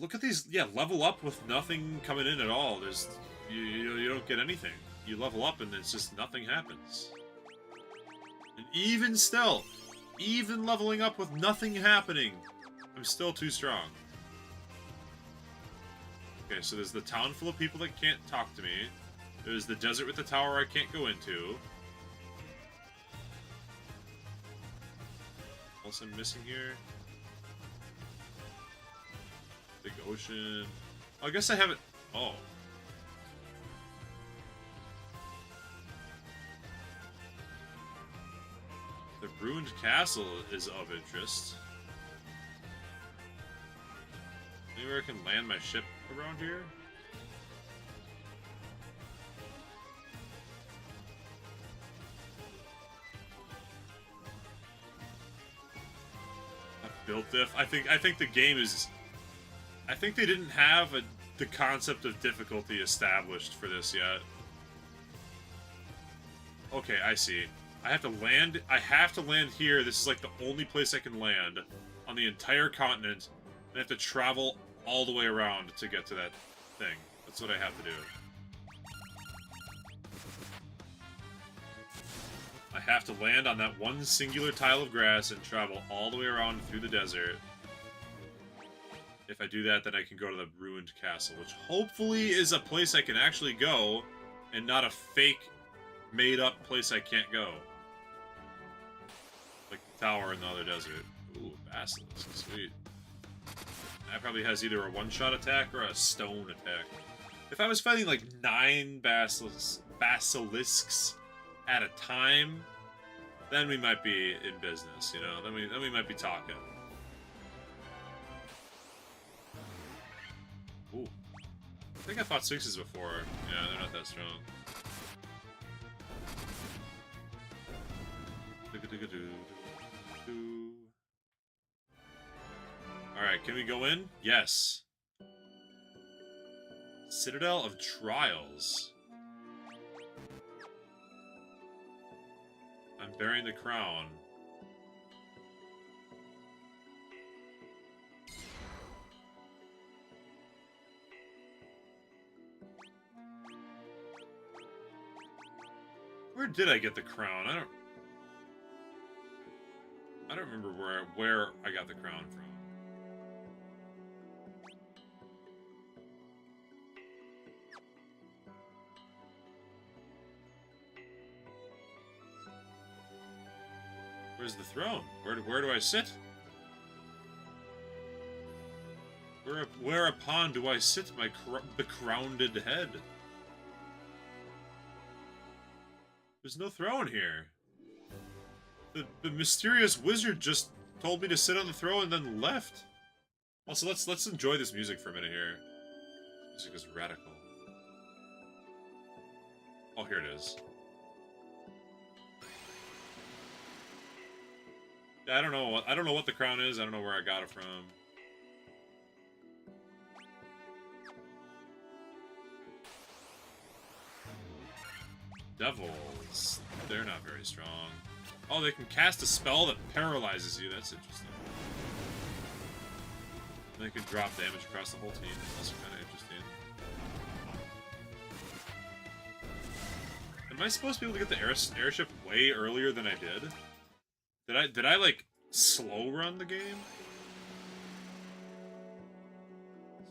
Look at these, yeah, level up with nothing coming in at all. There's, you don't get anything. You level up and it's just nothing happens. And even still, even leveling up with nothing happening, I'm still too strong. Okay, so there's the town full of people that can't talk to me. There's the desert with the tower I can't go into. else I'm missing here? Big ocean. Oh, I guess I haven't. Oh. The ruined castle is of interest. Anywhere I can land my ship around here? I've built diff. I think the game is. I think they didn't have the concept of difficulty established for this yet. Okay, I see. I have to land. I have to land here. This is like the only place I can land on the entire continent. I have to travel all the way around to get to that thing. That's what I have to do. I have to land on that one singular tile of grass and travel all the way around through the desert. If I do that, then I can go to the ruined castle, which hopefully is a place I can actually go, and not a fake, made-up place I can't go. Like the tower in the other desert. Ooh, basilisk, sweet. That probably has either a one-shot attack or a stone attack. If I was fighting like 9 basilisks at a time, then we might be in business, you know? Then we might be talking. Ooh. I think I fought Sphinxes before. Yeah, they're not that strong. Alright, can we go in? Yes. Citadel of Trials. I'm bearing the crown. Where did I get the crown? I don't remember where I got the crown from. Where's the throne? Where do I sit? Whereupon do I sit the crowned head? There's no throne here. The mysterious wizard just told me to sit on the throne and then left. Also, let's enjoy this music for a minute here. This music is radical. Oh, here it is. Yeah, I don't know what the crown is. I don't know where I got it from. Devils. They're not very strong. Oh, they can cast a spell that paralyzes you. That's interesting. And they can drop damage across the whole team. That's also kind of interesting. Am I supposed to be able to get the airship way earlier than I did? Did I like slow run the game?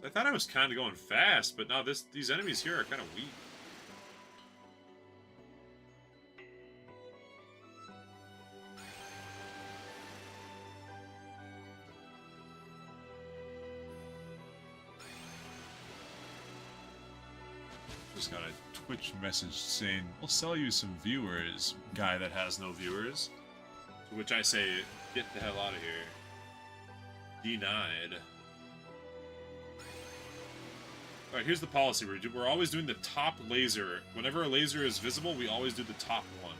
I thought I was kind of going fast, but now these enemies here are kind of weak. Just got a Twitch message saying, "We'll sell you some viewers." Guy that has no viewers. To which I say, get the hell out of here. Denied. Alright, here's the policy. We're always doing the top laser. Whenever a laser is visible, we always do the top one.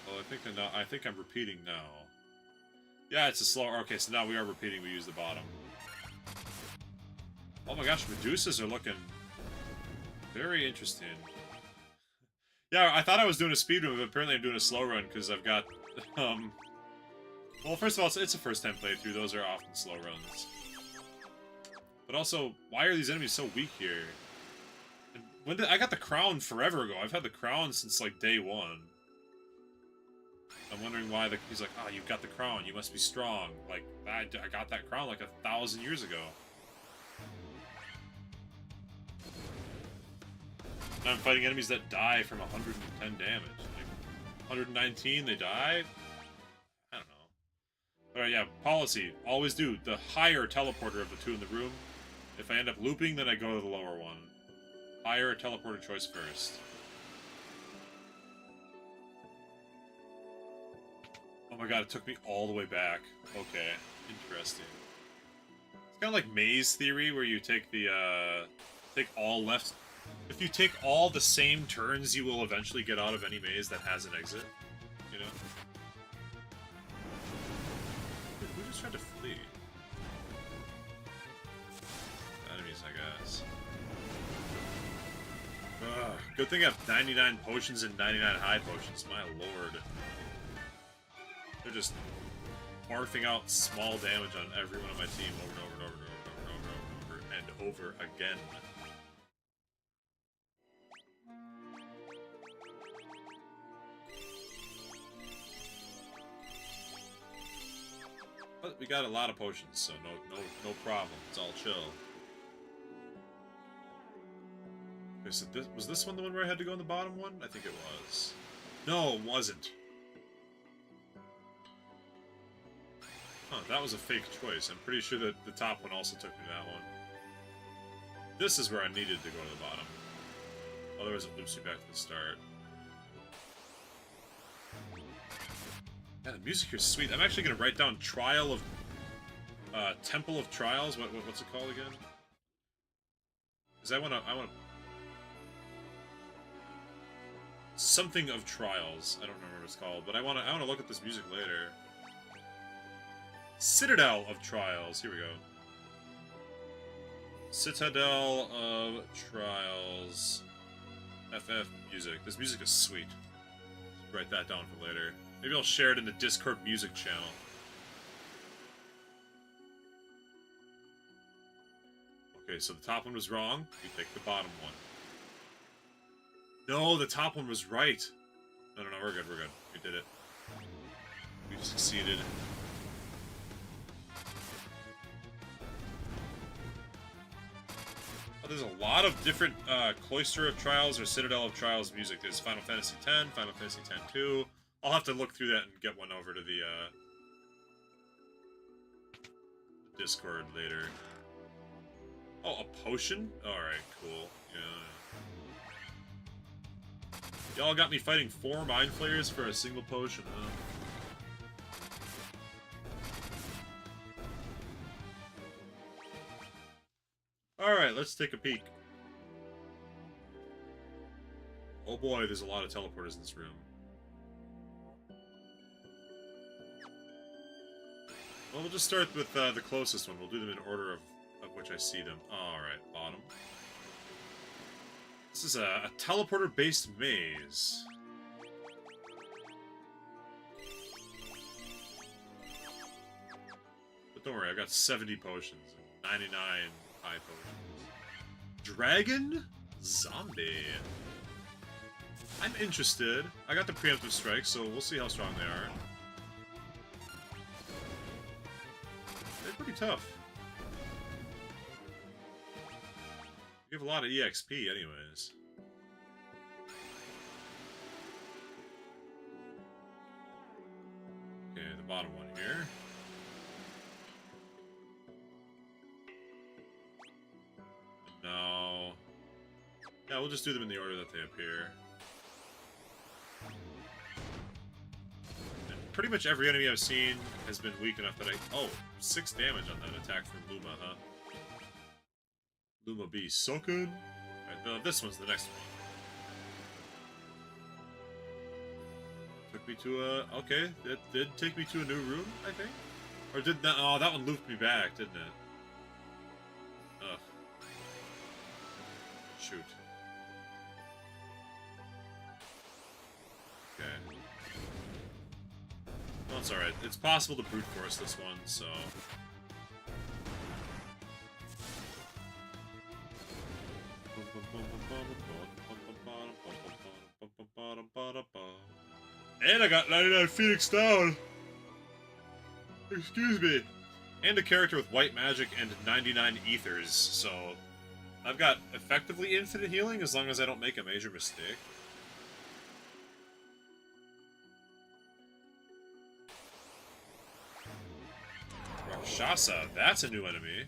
Well, I think I'm repeating now. Yeah, it's a slower. Okay, so now we are repeating. We use the bottom. Oh my gosh, Medusas are looking very interesting. Yeah, I thought I was doing a speed run, but apparently I'm doing a slow run because I've got, well, first of all, it's a first-time playthrough. Those are often slow runs. But also, why are these enemies so weak here? And I got the crown forever ago. I've had the crown since, like, day one. I'm wondering why he's like, oh, you've got the crown. You must be strong. Like, I got that crown like 1,000 years ago. And I'm fighting enemies that die from 110 damage. Like, 119, they die? I don't know. Alright, yeah, policy. Always do the higher teleporter of the two in the room. If I end up looping, then I go to the lower one. Higher teleporter choice first. Oh my god, it took me all the way back. Okay, interesting. It's kind of like maze theory, where you take the, take all left... If you take all the same turns, you will eventually get out of any maze that has an exit. You know? Dude, who just tried to flee? Enemies, I guess. Ugh, good thing I have 99 potions and 99 high potions, my lord. They're just barfing out small damage on everyone on my team over and over and over and over and over and over and over again. But we got a lot of potions, so no problem. It's all chill. Okay, so was this one the one where I had to go in the bottom one? I think it was. No, it wasn't. Huh, that was a fake choice. I'm pretty sure that the top one also took me to that one. This is where I needed to go to the bottom. Otherwise it loops me back to the start. Yeah, the music here is sweet. I'm actually going to write down Trial of... Temple of Trials. What's it called again? Because I want to... Something of Trials. I don't remember what it's called, but I want to look at this music later. Citadel of Trials. Here we go. Citadel of Trials. FF music. This music is sweet. Write that down for later. Maybe I'll share it in the Discord music channel. Okay, so the top one was wrong. We take the bottom one. No, the top one was right. No, we're good, We did it. We've succeeded. Oh, there's a lot of different Cloister of Trials or Citadel of Trials music. There's Final Fantasy X, Final Fantasy X-2. I'll have to look through that and get one over to the Discord later. Oh, a potion? Alright, cool. Yeah. Y'all got me fighting 4 Mind Flayers for a single potion, huh? Alright, let's take a peek. Oh boy, there's a lot of teleporters in this room. Well, we'll just start with the closest one. We'll do them in order of which I see them. Alright, bottom. This is a teleporter-based maze. But don't worry, I've got 70 potions and 99 high potions. Dragon? Zombie. I'm interested. I got the preemptive strike, so we'll see how strong they are. They're pretty tough. You give a lot of EXP anyways. Okay, the bottom one here. No. Yeah, we'll just do them in the order that they appear. And pretty much every enemy I've seen has been weak enough that I... Oh, 6 damage on that attack from Luma, huh? Luma be so good. Alright, this one's the next one. Took me to a... Okay, that did take me to a new room, I think? Or did that... Oh, that one looped me back, didn't it? Ugh. Shoot. Okay. Well, it's alright. It's possible to brute force this one, so... And I got 99 Phoenix down! Excuse me. And a character with white magic and 99 ethers, so... I've got effectively infinite healing as long as I don't make a major mistake. Shasa, that's a new enemy.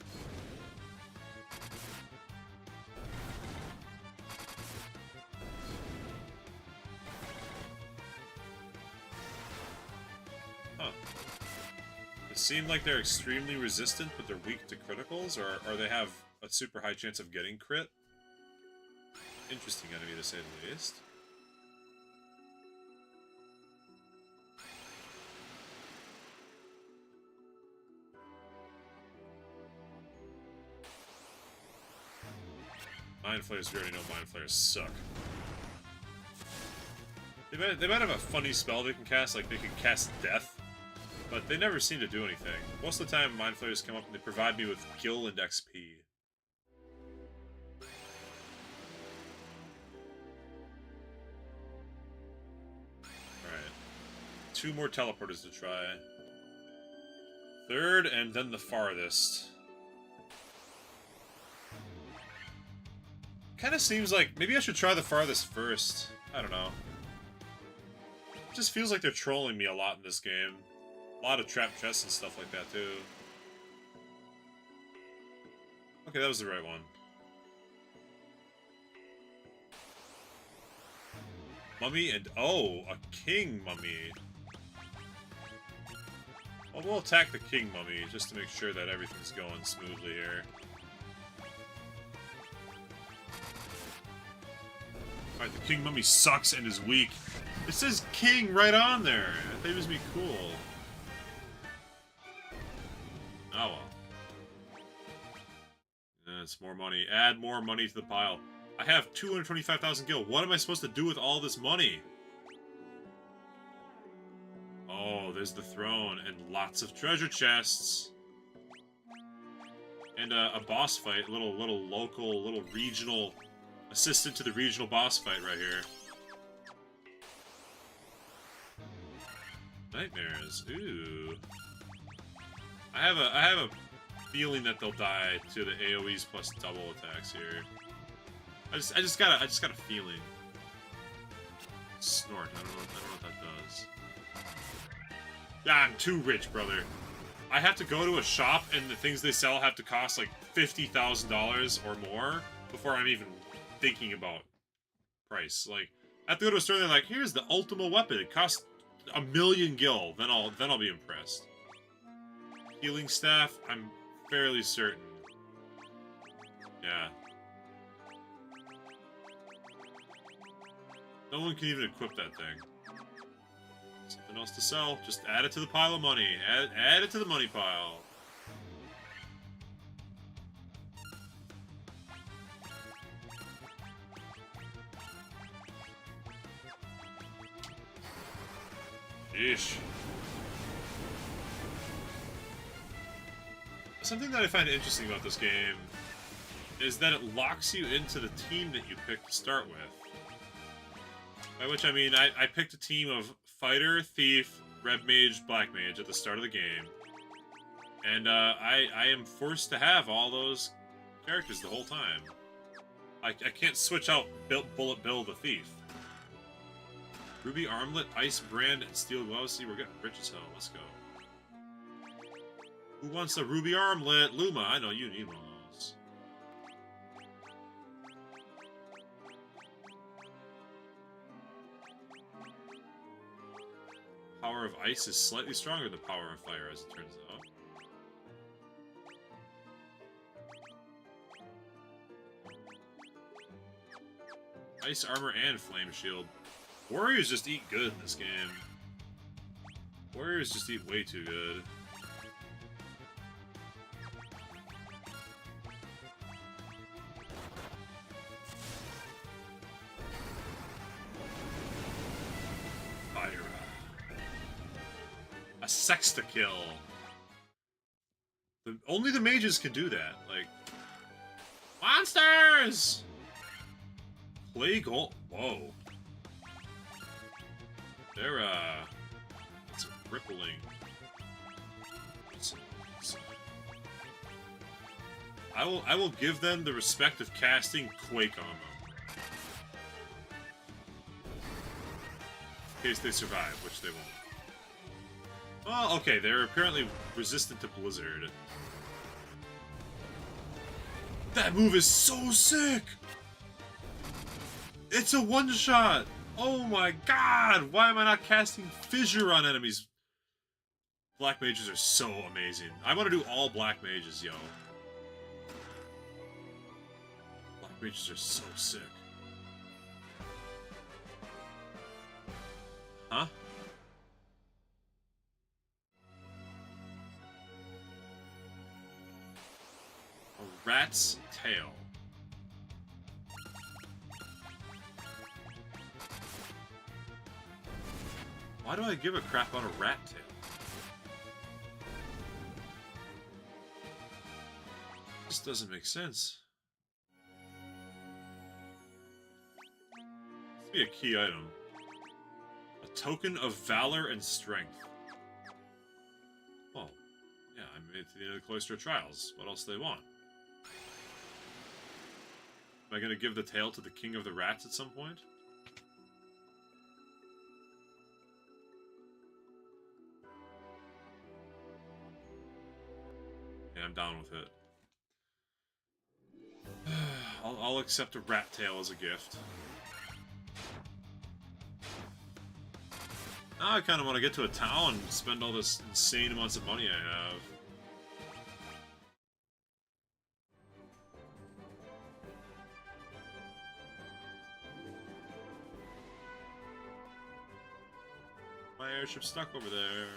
Huh. It seemed like they're extremely resistant, but they're weak to criticals, or they have a super high chance of getting crit. Interesting enemy, to say the least. Mind Flayers, we already know Mind Flayers suck. They might have a funny spell they can cast, like they can cast Death, but they never seem to do anything. Most of the time, Mind Flayers come up and they provide me with Gil and XP. Alright. 2 more teleporters to try. Third, and then the farthest. Kind of seems like maybe I should try the farthest first. I don't know. It just feels like they're trolling me a lot in this game. A lot of trap chests and stuff like that, too. Okay, that was the right one. Mummy and... oh, a king mummy. Well, we'll attack the king mummy just to make sure that everything's going smoothly here. Alright, the king mummy sucks and is weak. It says king right on there. I thought it was be cool. Oh well. That's more money. Add more money to the pile. I have 225,000 gil. What am I supposed to do with all this money? Oh, there's the throne and lots of treasure chests. And a boss fight, little local, little regional assistant to the regional boss fight right here. Nightmares. Ooh. I have a feeling that they'll die to the AoEs plus double attacks here. I just got a feeling. Snort. I don't know what that does. Yeah, I'm too rich, brother. I have to go to a shop and the things they sell have to cost like $50,000 or more before I'm even thinking about price. Like, I have to go to a store and they're like, here's the ultimate weapon. It costs 1,000,000 gil. Then I'll be impressed. Healing staff, I'm fairly certain. Yeah. No one can even equip that thing. Something else to sell. Just add it to the pile of money. Add it to the money pile. Sheesh. Something that I find interesting about this game is that it locks you into the team that you picked to start with. By which I mean, I picked a team of Fighter, Thief, Red Mage, Black Mage at the start of the game. And I am forced to have all those characters the whole time. I can't switch out Bullet Bill the Thief. Ruby Armlet, Ice Brand, and Steel Gloves. See, we're getting rich as hell. Let's go. Who wants a Ruby Armlet? Luma, I know you need one of those. Power of Ice is slightly stronger than Power of Fire, as it turns out. Ice Armor and Flame Shield. Warriors just eat good in this game. Warriors just eat way too good. Fire. A sexta-kill. Only the mages can do that. Like, monsters! Plague ult. Whoa. They're, it's rippling. I will give them the respect of casting Quake on them. In case they survive, which they won't. Oh, okay, they're apparently resistant to Blizzard. That move is so sick! It's a one-shot! Oh my god! Why am I not casting Fissure on enemies? Black mages are so amazing. I want to do all black mages, yo. Black mages are so sick. Huh? A rat's tail. Why do I give a crap about a rat tail? This doesn't make sense. This be a key item. A token of valor and strength. Oh, yeah, I made it to the end of the Cloister Trials. What else do they want? Am I gonna give the tail to the King of the Rats at some point? Yeah, I'm down with it. I'll accept a rat tail as a gift. Now I kind of want to get to a town and spend all this insane amounts of money I have. My airship's stuck over there.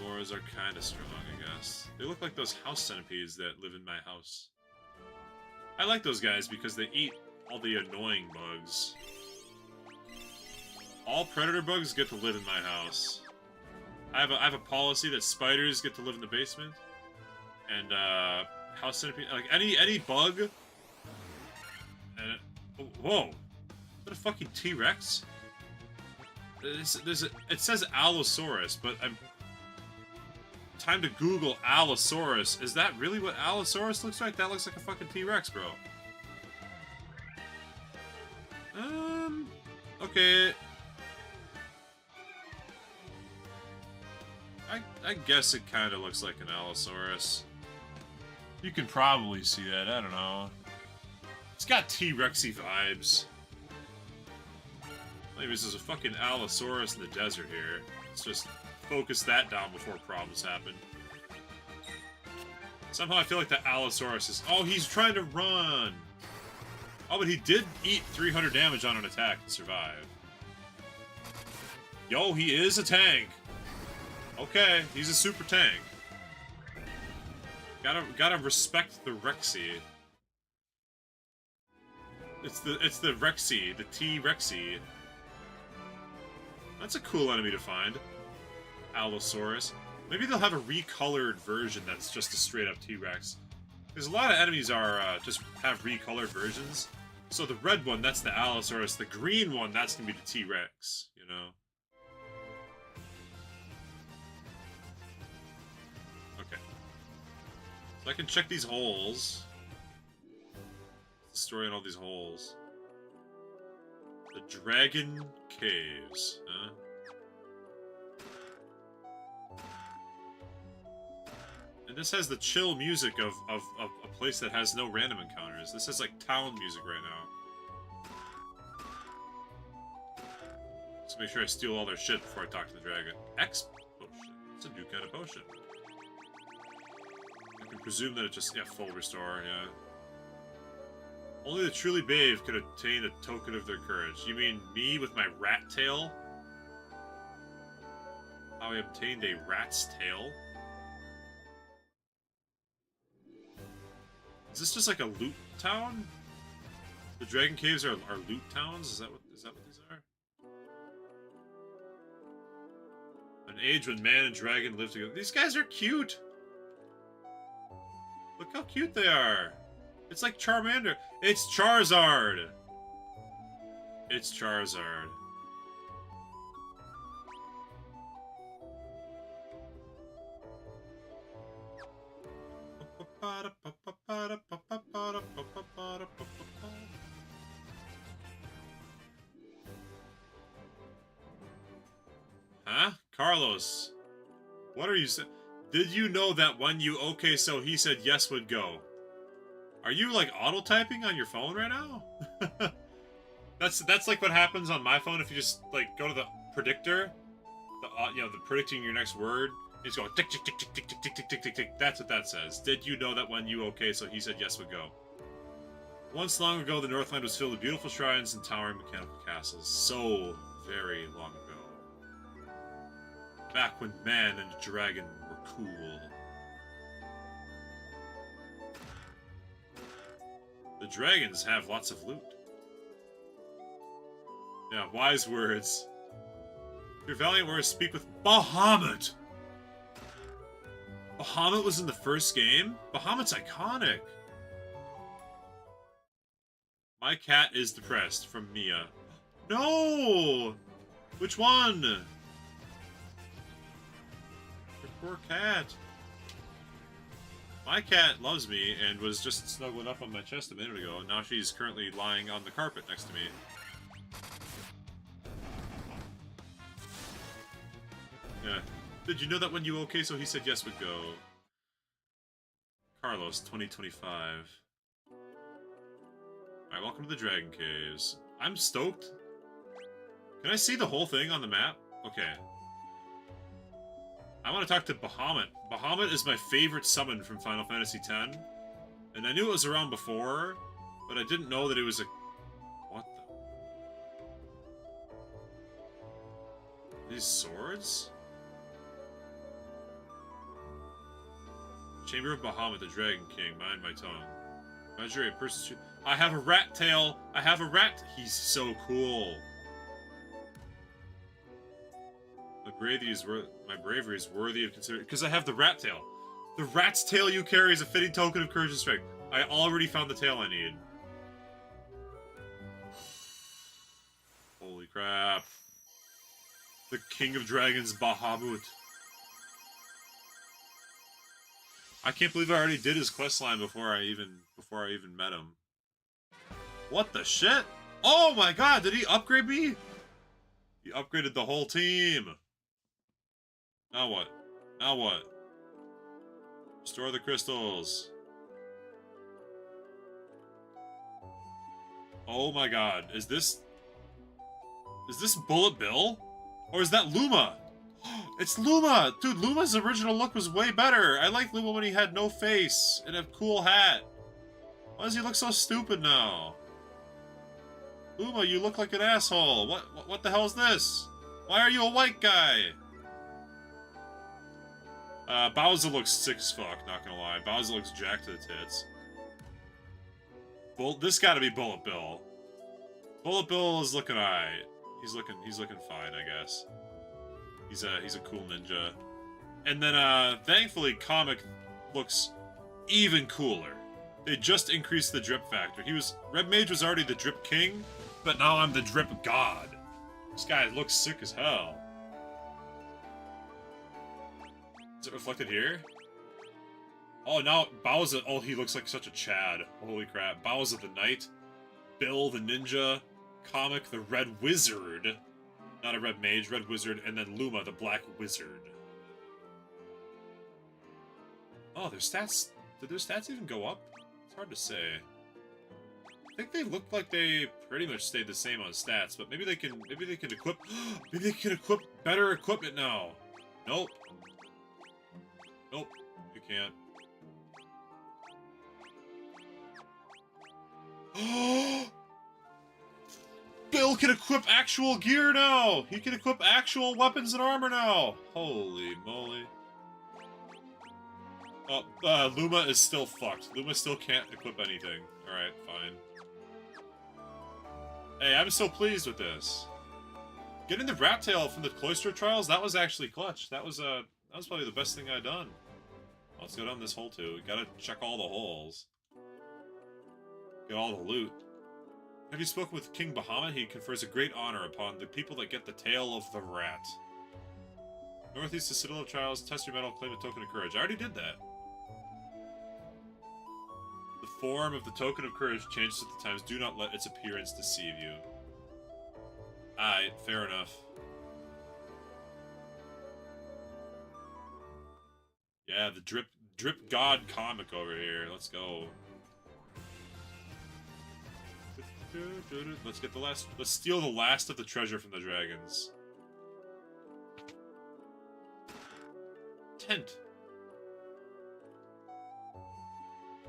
Boars are kind of strong, I guess. They look like those house centipedes that live in my house. I like those guys because they eat all the annoying bugs. All predator bugs get to live in my house. I have a policy that spiders get to live in the basement, and house centipede, like any bug. And whoa, is that a fucking T-Rex? It says Allosaurus, but I'm. Time to Google Allosaurus. Is that really what Allosaurus looks like? That looks like a fucking T-Rex, bro. Okay. I guess it kind of looks like an Allosaurus. You can probably see that. I don't know. It's got T-Rexy vibes. Maybe this is a fucking Allosaurus in the desert here. Let's just focus that down before problems happen. Somehow I feel like the Allosaurus is... Oh, he's trying to run! Oh, but he did eat 300 damage on an attack and survive. Yo, he is a tank! Okay, he's a super tank. Gotta respect the Rexy. It's the Rexy, the T-Rexy. That's a cool enemy to find. Allosaurus. Maybe they'll have a recolored version that's just a straight-up T-Rex. Because a lot of enemies are just have recolored versions. So the red one, that's the Allosaurus. The green one, that's gonna be the T-Rex. You know. Okay. So I can check these holes. What's the story on all these holes? The Dragon Caves, huh? And this has the chill music of a place that has no random encounters. This is like town music right now. Let's make sure I steal all their shit before I talk to the dragon. X potion. It's a new kind of potion. I can presume that it just, yeah, full restore, yeah. Only the truly brave could obtain a token of their courage. You mean me with my rat tail? How I obtained a rat's tail? Is this just like a loot town? The Dragon Caves are loot towns? Is that what these are? An age when man and dragon live together. These guys are cute! Look how cute they are! It's like Charmander. It's Charizard! It's Charizard. Carlos, what are you saying? Did you know that when you okay so he said yes would go? Are you like auto typing on your phone right now? that's like what happens on my phone if you just like go to the predictor, the predicting your next word. It's going tick tick tick tick tick tick tick tick tick tick tick. That's what that says. Did you know that when you okay so he said yes would go? Once long ago, the Northland was filled with beautiful shrines and towering mechanical castles. So very long ago. Back when man and dragon were cool. The dragons have lots of loot. Yeah, wise words. Your valiant words speak with Bahamut! Bahamut was in the first game? Bahamut's iconic. My cat is depressed, from Mia. No! Which one? Your poor cat. My cat loves me and was just snuggling up on my chest a minute ago. Now she's currently lying on the carpet next to me. Yeah. Did you know that when you okay so he said yes would go? Carlos, 2025. Alright, welcome to the Dragon Caves. I'm stoked. Can I see the whole thing on the map? Okay. I want to talk to Bahamut. Bahamut is my favorite summon from Final Fantasy X. And I knew it was around before, but I didn't know that it was a... What the... These swords? Chamber of Bahamut, the Dragon King. Mind my tongue. Measure a person's... I have a rat tail! I have a rat... He's so cool. My bravery is worthy of consideration. Because I have the rat tail. The rat's tail you carry is a fitting token of courage and strength. I already found the tail I need. Holy crap. The King of Dragons, Bahamut. I can't believe I already did his questline before I even met him. What the shit? Oh my god, did he upgrade me? He upgraded the whole team. Now what? Now what? Restore the crystals. Oh my god, is this Bullet Bill? Or is that Luma? It's Luma! Dude, Luma's original look was way better. I like Luma when he had no face and a cool hat. Why does he look so stupid now? Luma, you look like an asshole. What the hell is this? Why are you a white guy? Bowser looks sick as fuck, not gonna lie. Bowser looks jacked to the tits. This gotta be Bullet Bill. Bullet Bill is looking alright. He's looking fine, I guess. He's a cool ninja. And then, thankfully, Comic looks even cooler. They just increased the drip factor. Red Mage was already the drip king, but now I'm the drip god. This guy looks sick as hell. Is it reflected here? Oh, now Bowser, oh, he looks like such a Chad. Holy crap. Bowser the Knight, Bill the Ninja, Comic the Red Wizard. Not a Red Mage, Red Wizard, and then Luma the Black Wizard. Oh, their stats... Did their stats even go up? It's hard to say. I think they look like they pretty much stayed the same on stats, but maybe they can equip... Maybe they can equip better equipment now. Nope. Nope. You can't. Bill can equip actual gear now! He can equip actual weapons and armor now! Holy moly. Oh, Luma is still fucked. Luma still can't equip anything. Alright, fine. Hey, I'm so pleased with this. Getting the rat tail from the Cloister Trials, that was actually clutch. That was probably the best thing I'd done. Let's go down this hole too. We gotta check all the holes. Get all the loot. Have you spoken with King Bahamut? He confers a great honor upon the people that get the tail of the rat. Northeast to Citadel of Trials, test your metal, claim a token of courage. I already did that. The form of the token of courage changes at the times. Do not let its appearance deceive you. Alright, fair enough. Yeah, the drip god comic over here. Let's go. Let's get the last. Let's steal the last of the treasure from the dragons. Tent.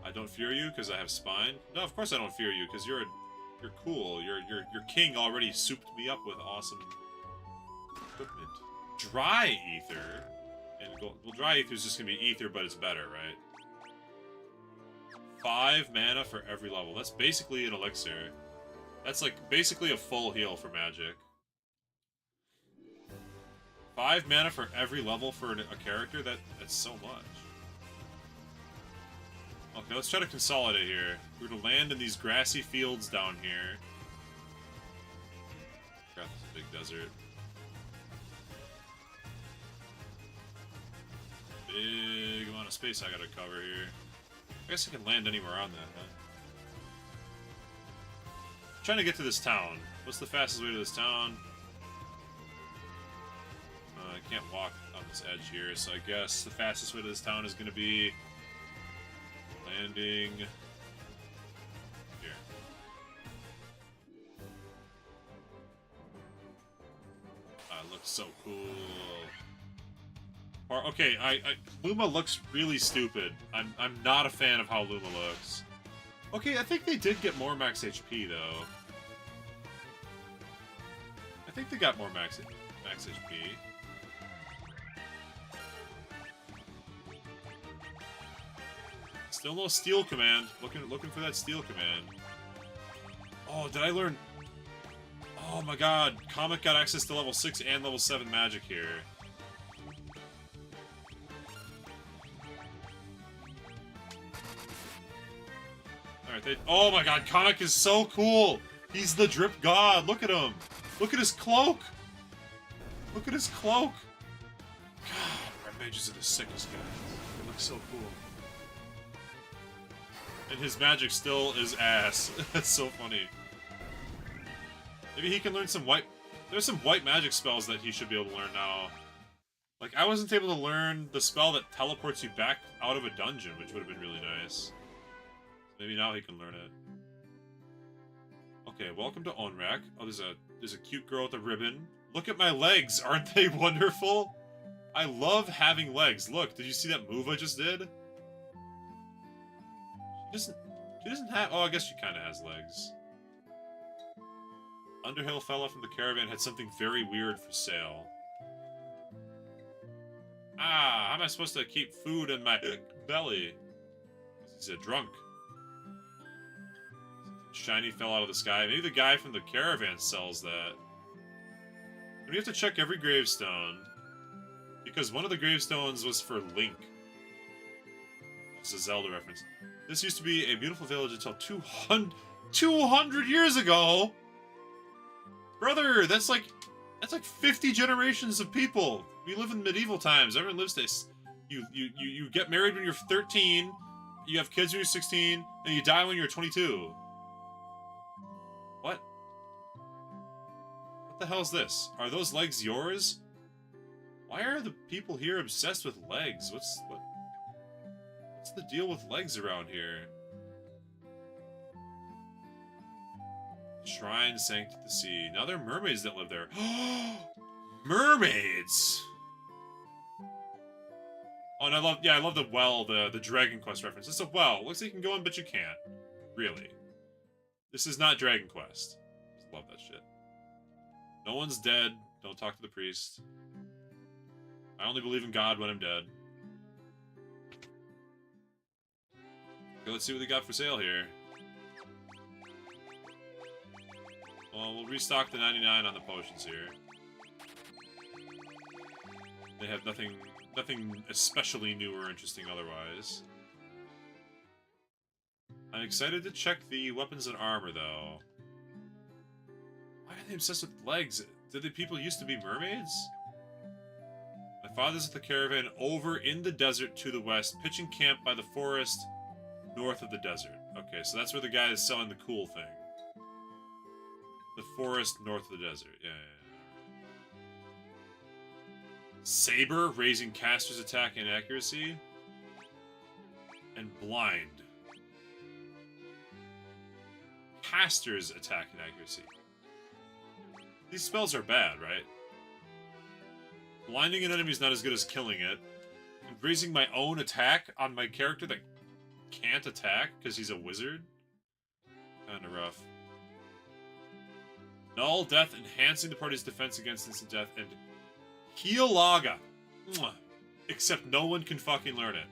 I don't fear you because I have spine. No, of course I don't fear you because you're cool. Your king already souped me up with awesome equipment. Dry ether. And well, dry ether is just gonna be ether, but it's better, right? 5 mana for every level. That's basically an elixir. That's like basically a full heal for magic. 5 mana for every level for a character? That's so much. Okay, let's try to consolidate here. We're to land in these grassy fields down here. Crap, this is a big desert. Big amount of space I gotta cover here. I guess I can land anywhere on that, huh? I'm trying to get to this town. What's the fastest way to this town? I can't walk on this edge here, so I guess the fastest way to this town is going to be landing here. It looks so cool. Or, okay, Luma looks really stupid. I'm not a fan of how Luma looks. Okay, I think they did get more max HP though. I think they got more max HP. Still no steel command. Looking for that steel command. Oh, did I learn? Oh my god, Comic got access to level 6 and level 7 magic here. Alright, oh my god, Comic is so cool! He's the drip god, look at him! Look at his cloak! Look at his cloak! God, our mages are the sickest guys. They look so cool. And his magic still is ass. That's so funny. Maybe he can learn some white... There's some white magic spells that he should be able to learn now. Like, I wasn't able to learn the spell that teleports you back out of a dungeon, which would have been really nice. Maybe now he can learn it. Okay, welcome to Onrak. Oh, there's a cute girl with a ribbon. Look at my legs! Aren't they wonderful? I love having legs. Look, did you see that move I just did? She doesn't have... Oh, I guess she kind of has legs. Underhill fella from the caravan had something very weird for sale. Ah, how am I supposed to keep food in my belly? He's a drunk. Shiny fell out of the sky. Maybe the guy from the caravan sells that. We have to check every gravestone. Because one of the gravestones was for Link. It's a Zelda reference. This used to be a beautiful village until 200 years ago! Brother, that's like 50 generations of people. We live in medieval times. Everyone lives this. You get married when you're 13, you have kids when you're 16, and you die when you're 22. What? What the hell is this? Are those legs yours? Why are the people here obsessed with legs? What's the deal with legs around here? Shrine sank to the sea. Now there are mermaids that live there. Mermaids! Oh, and I love the well, the Dragon Quest reference. It's a well. Looks like you can go in, but you can't. Really. This is not Dragon Quest. Just love that shit. No one's dead. Don't talk to the priest. I only believe in God when I'm dead. Okay, let's see what they got for sale here. Well, we'll restock the 99 on the potions here. They have nothing especially new or interesting otherwise. I'm excited to check the weapons and armor, though. Why are they obsessed with legs? Did the people used to be mermaids? My father's at the caravan over in the desert to the west, pitching camp by the forest north of the desert. Okay, so that's where the guy is selling the cool thing. The forest north of the desert. Yeah. Saber, raising caster's attack and accuracy. and blind. Caster's attack and accuracy. These spells are bad, right? Blinding an enemy is not as good as killing it. And raising my own attack on my character that can't attack because he's a wizard? Kinda rough. Null Death, enhancing the party's defense against instant death, and Healaga. Mwah. Except no one can fucking learn it.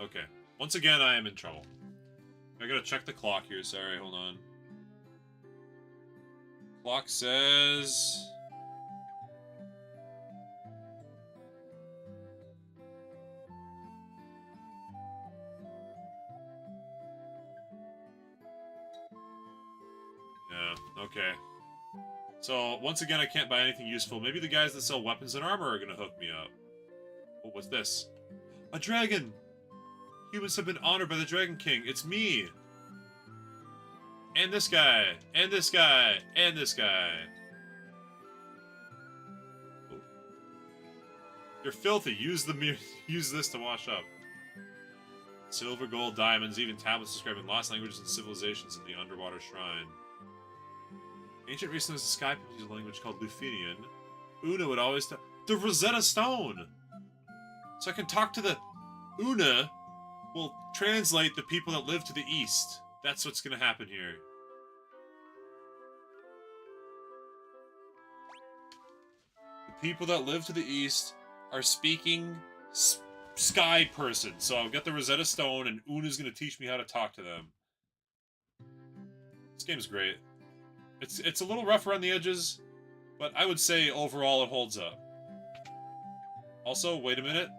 Okay. Once again, I am in trouble. I gotta check the clock here. Sorry, hold on. Clock says... Yeah, okay. So, once again, I can't buy anything useful. Maybe the guys that sell weapons and armor are gonna hook me up. Oh, what's this? A dragon! Humans have been honored by the Dragon King. It's me! And this guy! And this guy! And this guy! Oh. You're filthy. Use this to wash up. Silver, gold, diamonds, even tablets describing lost languages and civilizations in the underwater shrine. Ancient race knows the sky people use a language called Luthinian. Una would always tell... The Rosetta Stone! So I can talk to the... Una will translate the people that live to the east. That's what's gonna happen here. The people that live to the east are speaking sky person. So I've got the Rosetta Stone and Una's gonna teach me how to talk to them. This game's great. It's a little rough around the edges, but I would say overall it holds up. Also, wait a minute.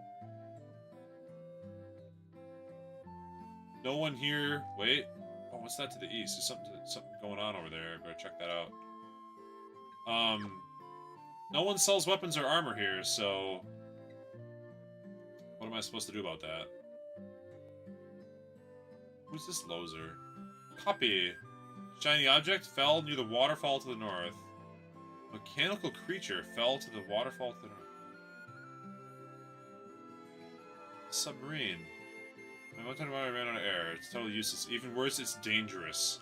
No one here. Wait. Oh, what's that to the east? There's something going on over there. I better check that out. No one sells weapons or armor here, so what am I supposed to do about that? Who's this loser? Copy. Shiny object fell near the waterfall to the north. Mechanical creature fell to the waterfall to the north. Submarine. One time I ran out of air. It's totally useless. Even worse, it's dangerous.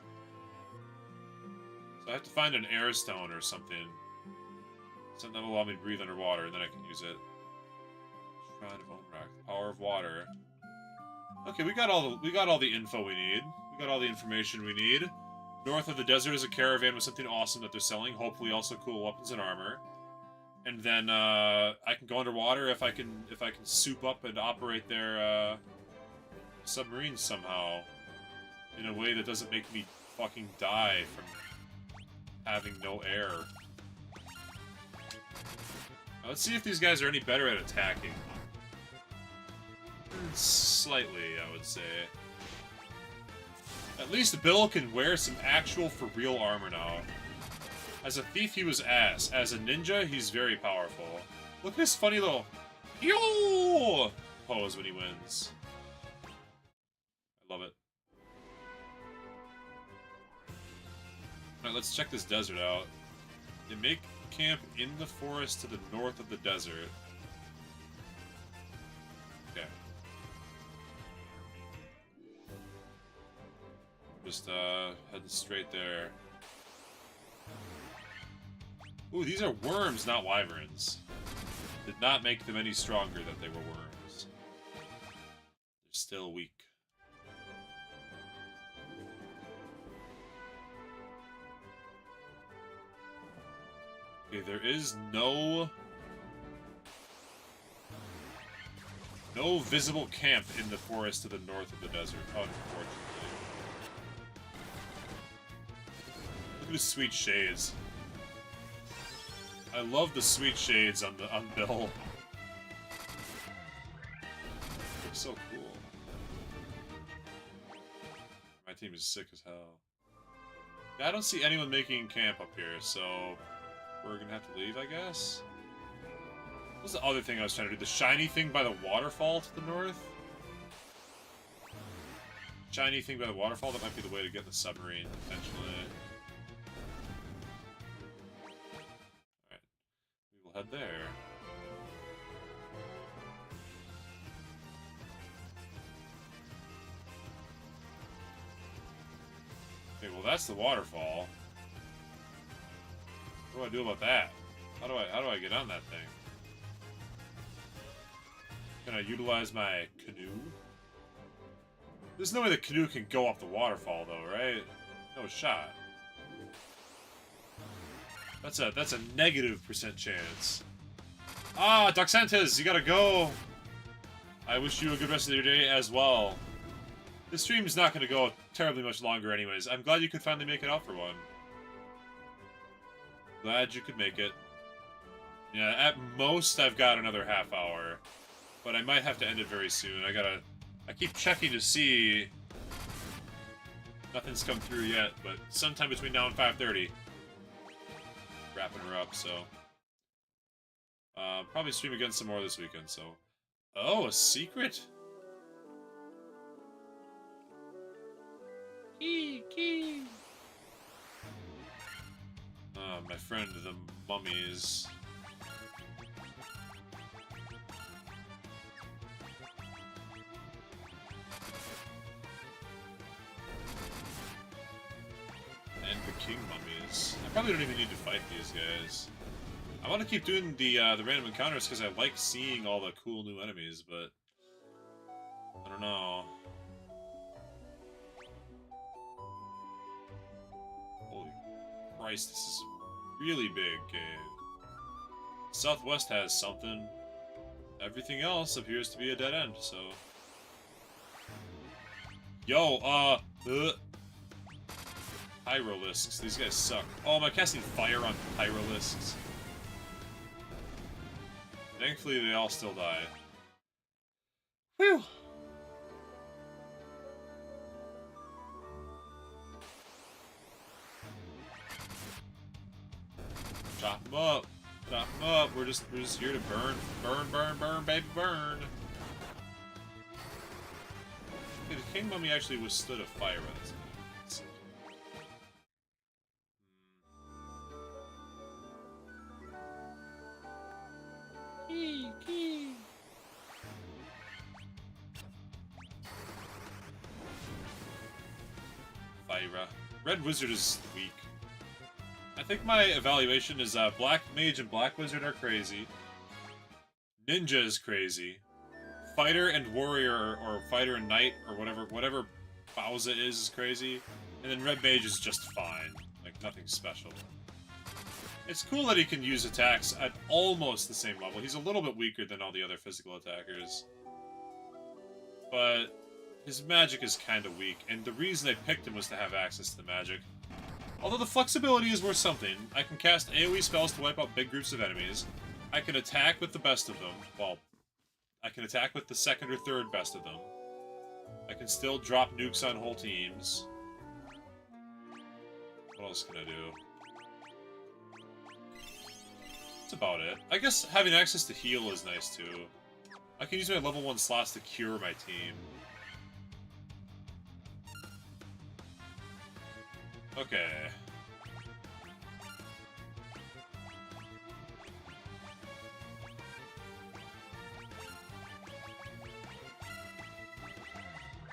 So I have to find an air stone or something. Something that will allow me to breathe underwater, and then I can use it. Shrine of Omrak. Power of water. Okay, we got all the info we need. We got all the information we need. North of the desert is a caravan with something awesome that they're selling. Hopefully, also cool weapons and armor. And then I can go underwater if I can soup up and operate their submarines somehow in a way that doesn't make me fucking die from having no air. Now, let's see if these guys are any better at attacking. Slightly, I would say. At least Bill can wear some actual for real armor now. As a thief, he was ass. As a ninja, he's very powerful. Look at his funny little yo pose when he wins. I love it. Alright, let's check this desert out. They make camp in the forest to the north of the desert. Okay. Just heading straight there. Ooh, these are worms, not wyverns. Did not make them any stronger that they were worms. They're still weak. Okay, there is no visible camp in the forest to the north of the desert, unfortunately. Look at his sweet shades. I love the sweet shades on Bill. Looks so cool. My team is sick as hell. Yeah, I don't see anyone making camp up here, so we're gonna have to leave, I guess. What was the other thing I was trying to do? The shiny thing by the waterfall to the north? Shiny thing by the waterfall? That might be the way to get in the submarine, potentially. Alright. We will head there. that's the waterfall. What do I do about that? How do I get on that thing? Can I utilize my canoe? There's no way the canoe can go up the waterfall though, right? No shot. That's a -% chance. Ah, Doxantes, you gotta go. I wish you a good rest of your day as well. This stream's not gonna go terribly much longer anyways. I'm glad you could finally make it out for one. Glad you could make it. Yeah, at most I've got another half hour. But I might have to end it very soon. I keep checking to see. Nothing's come through yet, but sometime between now and 5:30. Wrapping her up, so. Probably stream again some more this weekend, so. Oh, a secret? Key. My friend, the mummies. And the king mummies. I probably don't even need to fight these guys. I want to keep doing the random encounters because I like seeing all the cool new enemies, but I don't know. Holy Christ, this is a really big cave. Southwest has something. Everything else appears to be a dead end, so. Yo, Pyrolisks. These guys suck. Oh, am I casting fire on Pyrolisks? Thankfully, they all still die. Whew! Chop them up. Chop them up. We're just here to burn, baby, burn. Okay, the king mummy actually withstood a fire resist. Fire. Red Wizard is weak. I think my evaluation is Black Mage and Black Wizard are crazy. Ninja is crazy. Fighter and Warrior or Fighter and Knight or whatever Bowser is crazy. And then Red Mage is just fine. Like, nothing special. It's cool that he can use attacks at almost the same level. He's a little bit weaker than all the other physical attackers. But his magic is kind of weak, and the reason I picked him was to have access to the magic. Although the flexibility is worth something, I can cast AoE spells to wipe out big groups of enemies. I can attack with the best of them. Well, I can attack with the second or third best of them. I can still drop nukes on whole teams. What else can I do? That's about it. I guess having access to heal is nice too. I can use my level 1 slots to cure my team. Okay.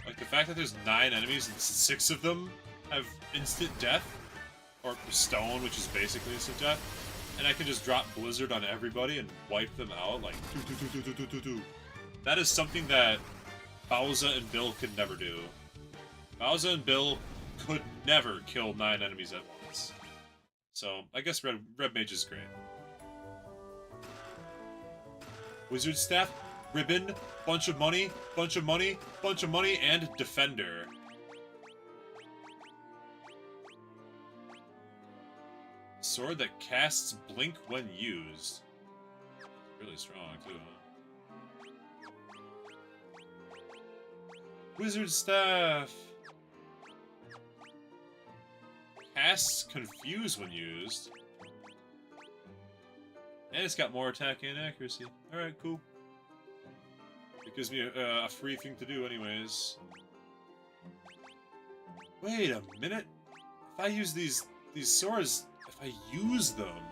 Like the fact that there's 9 enemies and 6 of them have instant death, or stone, which is basically instant death. And I can just drop Blizzard on everybody and wipe them out, like, do. That is something that Bowser and Bill could never do. Bowser and Bill could never kill 9 enemies at once. So, I guess Red Mage is great. Wizard Staff, Ribbon, bunch of money, and Defender. Sword that casts Blink when used. Really strong, too, huh? Wizard Staff! Casts Confuse when used. And it's got more attack and accuracy. Alright, cool. It gives me a free thing to do anyways. Wait a minute! If I use these swords... If I use them...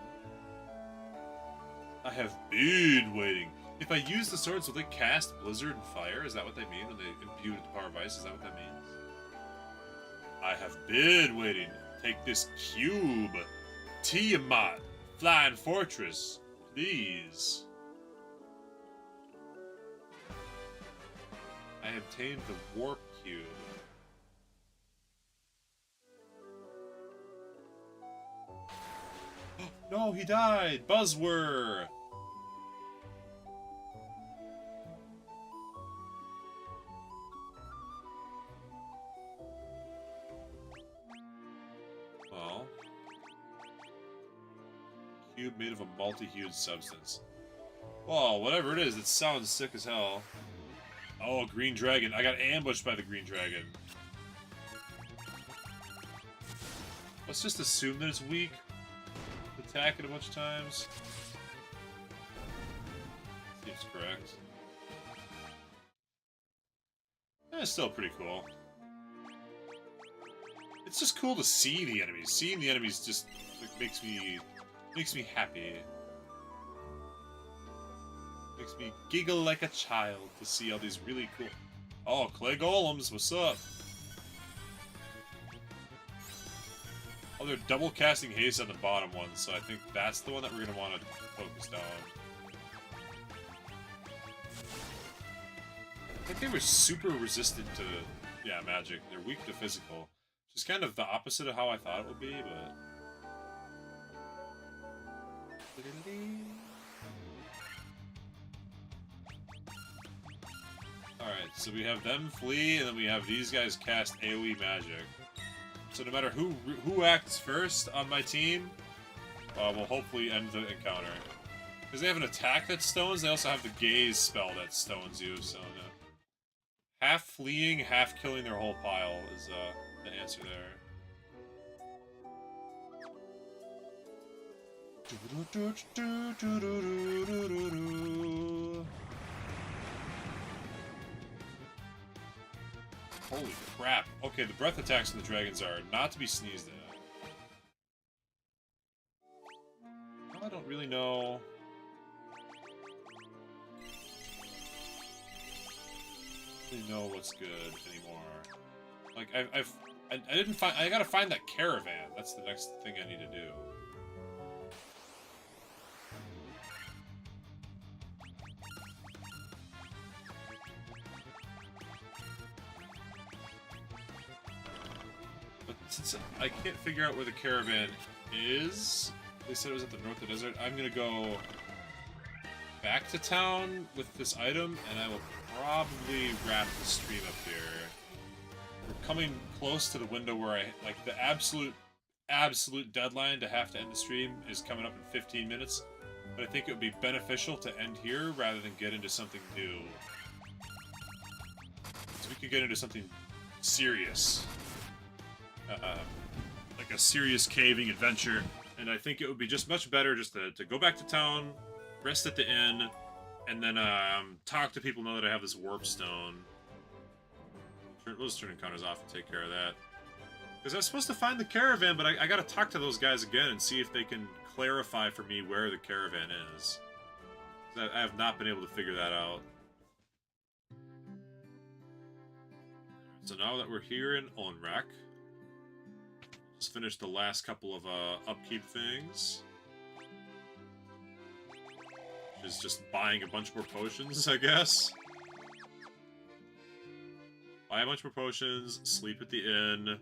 I have been waiting. If I use the swords, will they cast Blizzard and Fire? Is that what they mean when they imbue with the power of ice? Is that what that means? I have been waiting. Take this cube. Tiamat, Flying Fortress, please. I obtained the warp cube. No, he died! Buzzword! Well. Cube made of a multi-hued substance. Well, whatever it is, it sounds sick as hell. Oh, green dragon. I got ambushed by the green dragon. Let's just assume that it's weak. Attack it a bunch of times. Seems correct. It's still pretty cool. It's just cool to see the enemies. Seeing the enemies just like, makes me happy. Makes me giggle like a child to see all these really cool... Oh, clay golems, what's up? Oh, they're double casting haste on the bottom one, so I think that's the one that we're going to want to focus down. I think they were super resistant to, yeah, magic. They're weak to physical. Which is kind of the opposite of how I thought it would be, but... Alright, so we have them flee, and then we have these guys cast AoE magic. So no matter who acts first on my team, will hopefully end the encounter. Because they have an attack that stones, they also have the gaze spell that stones you, so half fleeing, half killing their whole pile is the answer there. Holy crap. Okay, the breath attacks on the dragons are not to be sneezed at. I don't really know. What's good anymore. Like, I didn't find... I gotta find that caravan. That's the next thing I need to do. Since I can't figure out where the caravan is, they said it was at the north of the desert, I'm gonna go back to town with this item, and I will probably wrap the stream up here. We're coming close to the window where like, the absolute deadline to have to end the stream is coming up in 15 minutes, but I think it would be beneficial to end here rather than get into something new. So we could get into something serious. Like a serious caving adventure, and I think it would be just much better just to go back to town, rest at the inn, and then talk to people now that I have this warp stone. We'll just turn encounters off and take care of that. Because I was supposed to find the caravan, but I gotta talk to those guys again and see if they can clarify for me where the caravan is. I have not been able to figure that out. So now that we're here in Onrak, let's finish the last couple of upkeep things. Which is just buying a bunch more potions, I guess. Buy a bunch more potions, sleep at the inn.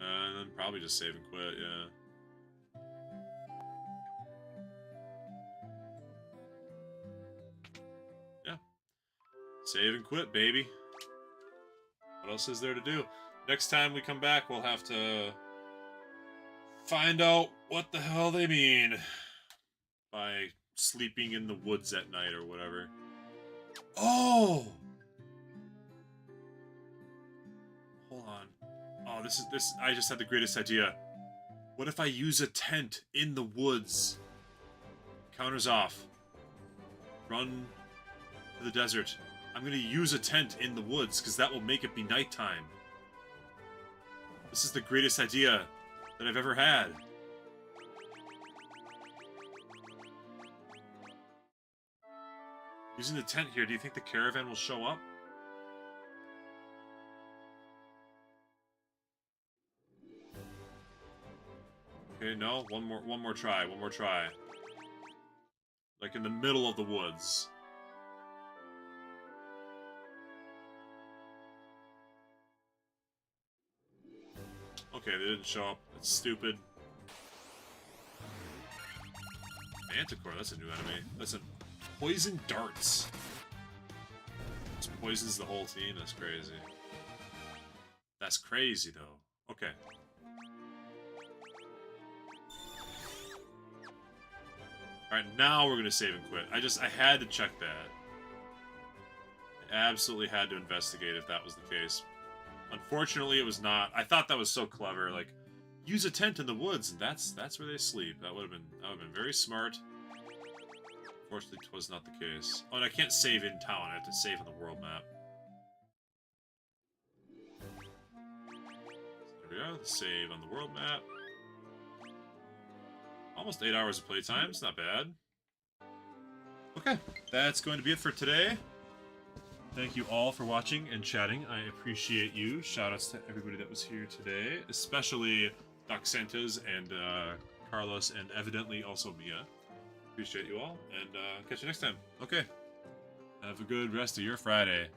And then probably just save and quit, yeah. Yeah. Save and quit, baby. What else is there to do? Next time we come back, we'll have to find out what the hell they mean by sleeping in the woods at night or whatever. Oh! Hold on. Oh, this I just had the greatest idea. What if I use a tent in the woods? Counters off. Run to the desert. I'm gonna use a tent in the woods, because that will make it be nighttime. This is the greatest idea that I've ever had. Using the tent here, do you think the caravan will show up? Okay, no, one more try, one more try. Like in the middle of the woods. Okay, they didn't show up. That's stupid. Manticore, that's a new enemy. That's a poison darts. This poisons the whole team, that's crazy. That's crazy, though. Okay. Alright, now we're gonna save and quit. I had to check that. I absolutely had to investigate if that was the case. Unfortunately, it was not. I thought that was so clever, like, use a tent in the woods, and that's where they sleep. That would have been very smart. Unfortunately, it was not the case. Oh, and I can't save in town, I have to save on the world map. There we go, save on the world map. Almost 8 hours of playtime, it's not bad. Okay, that's going to be it for today. Thank you all for watching and chatting. I appreciate you. Shoutouts to everybody that was here today, especially Doc Santos and Carlos, and evidently also Mia. Appreciate you all, and catch you next time. Okay. Have a good rest of your Friday.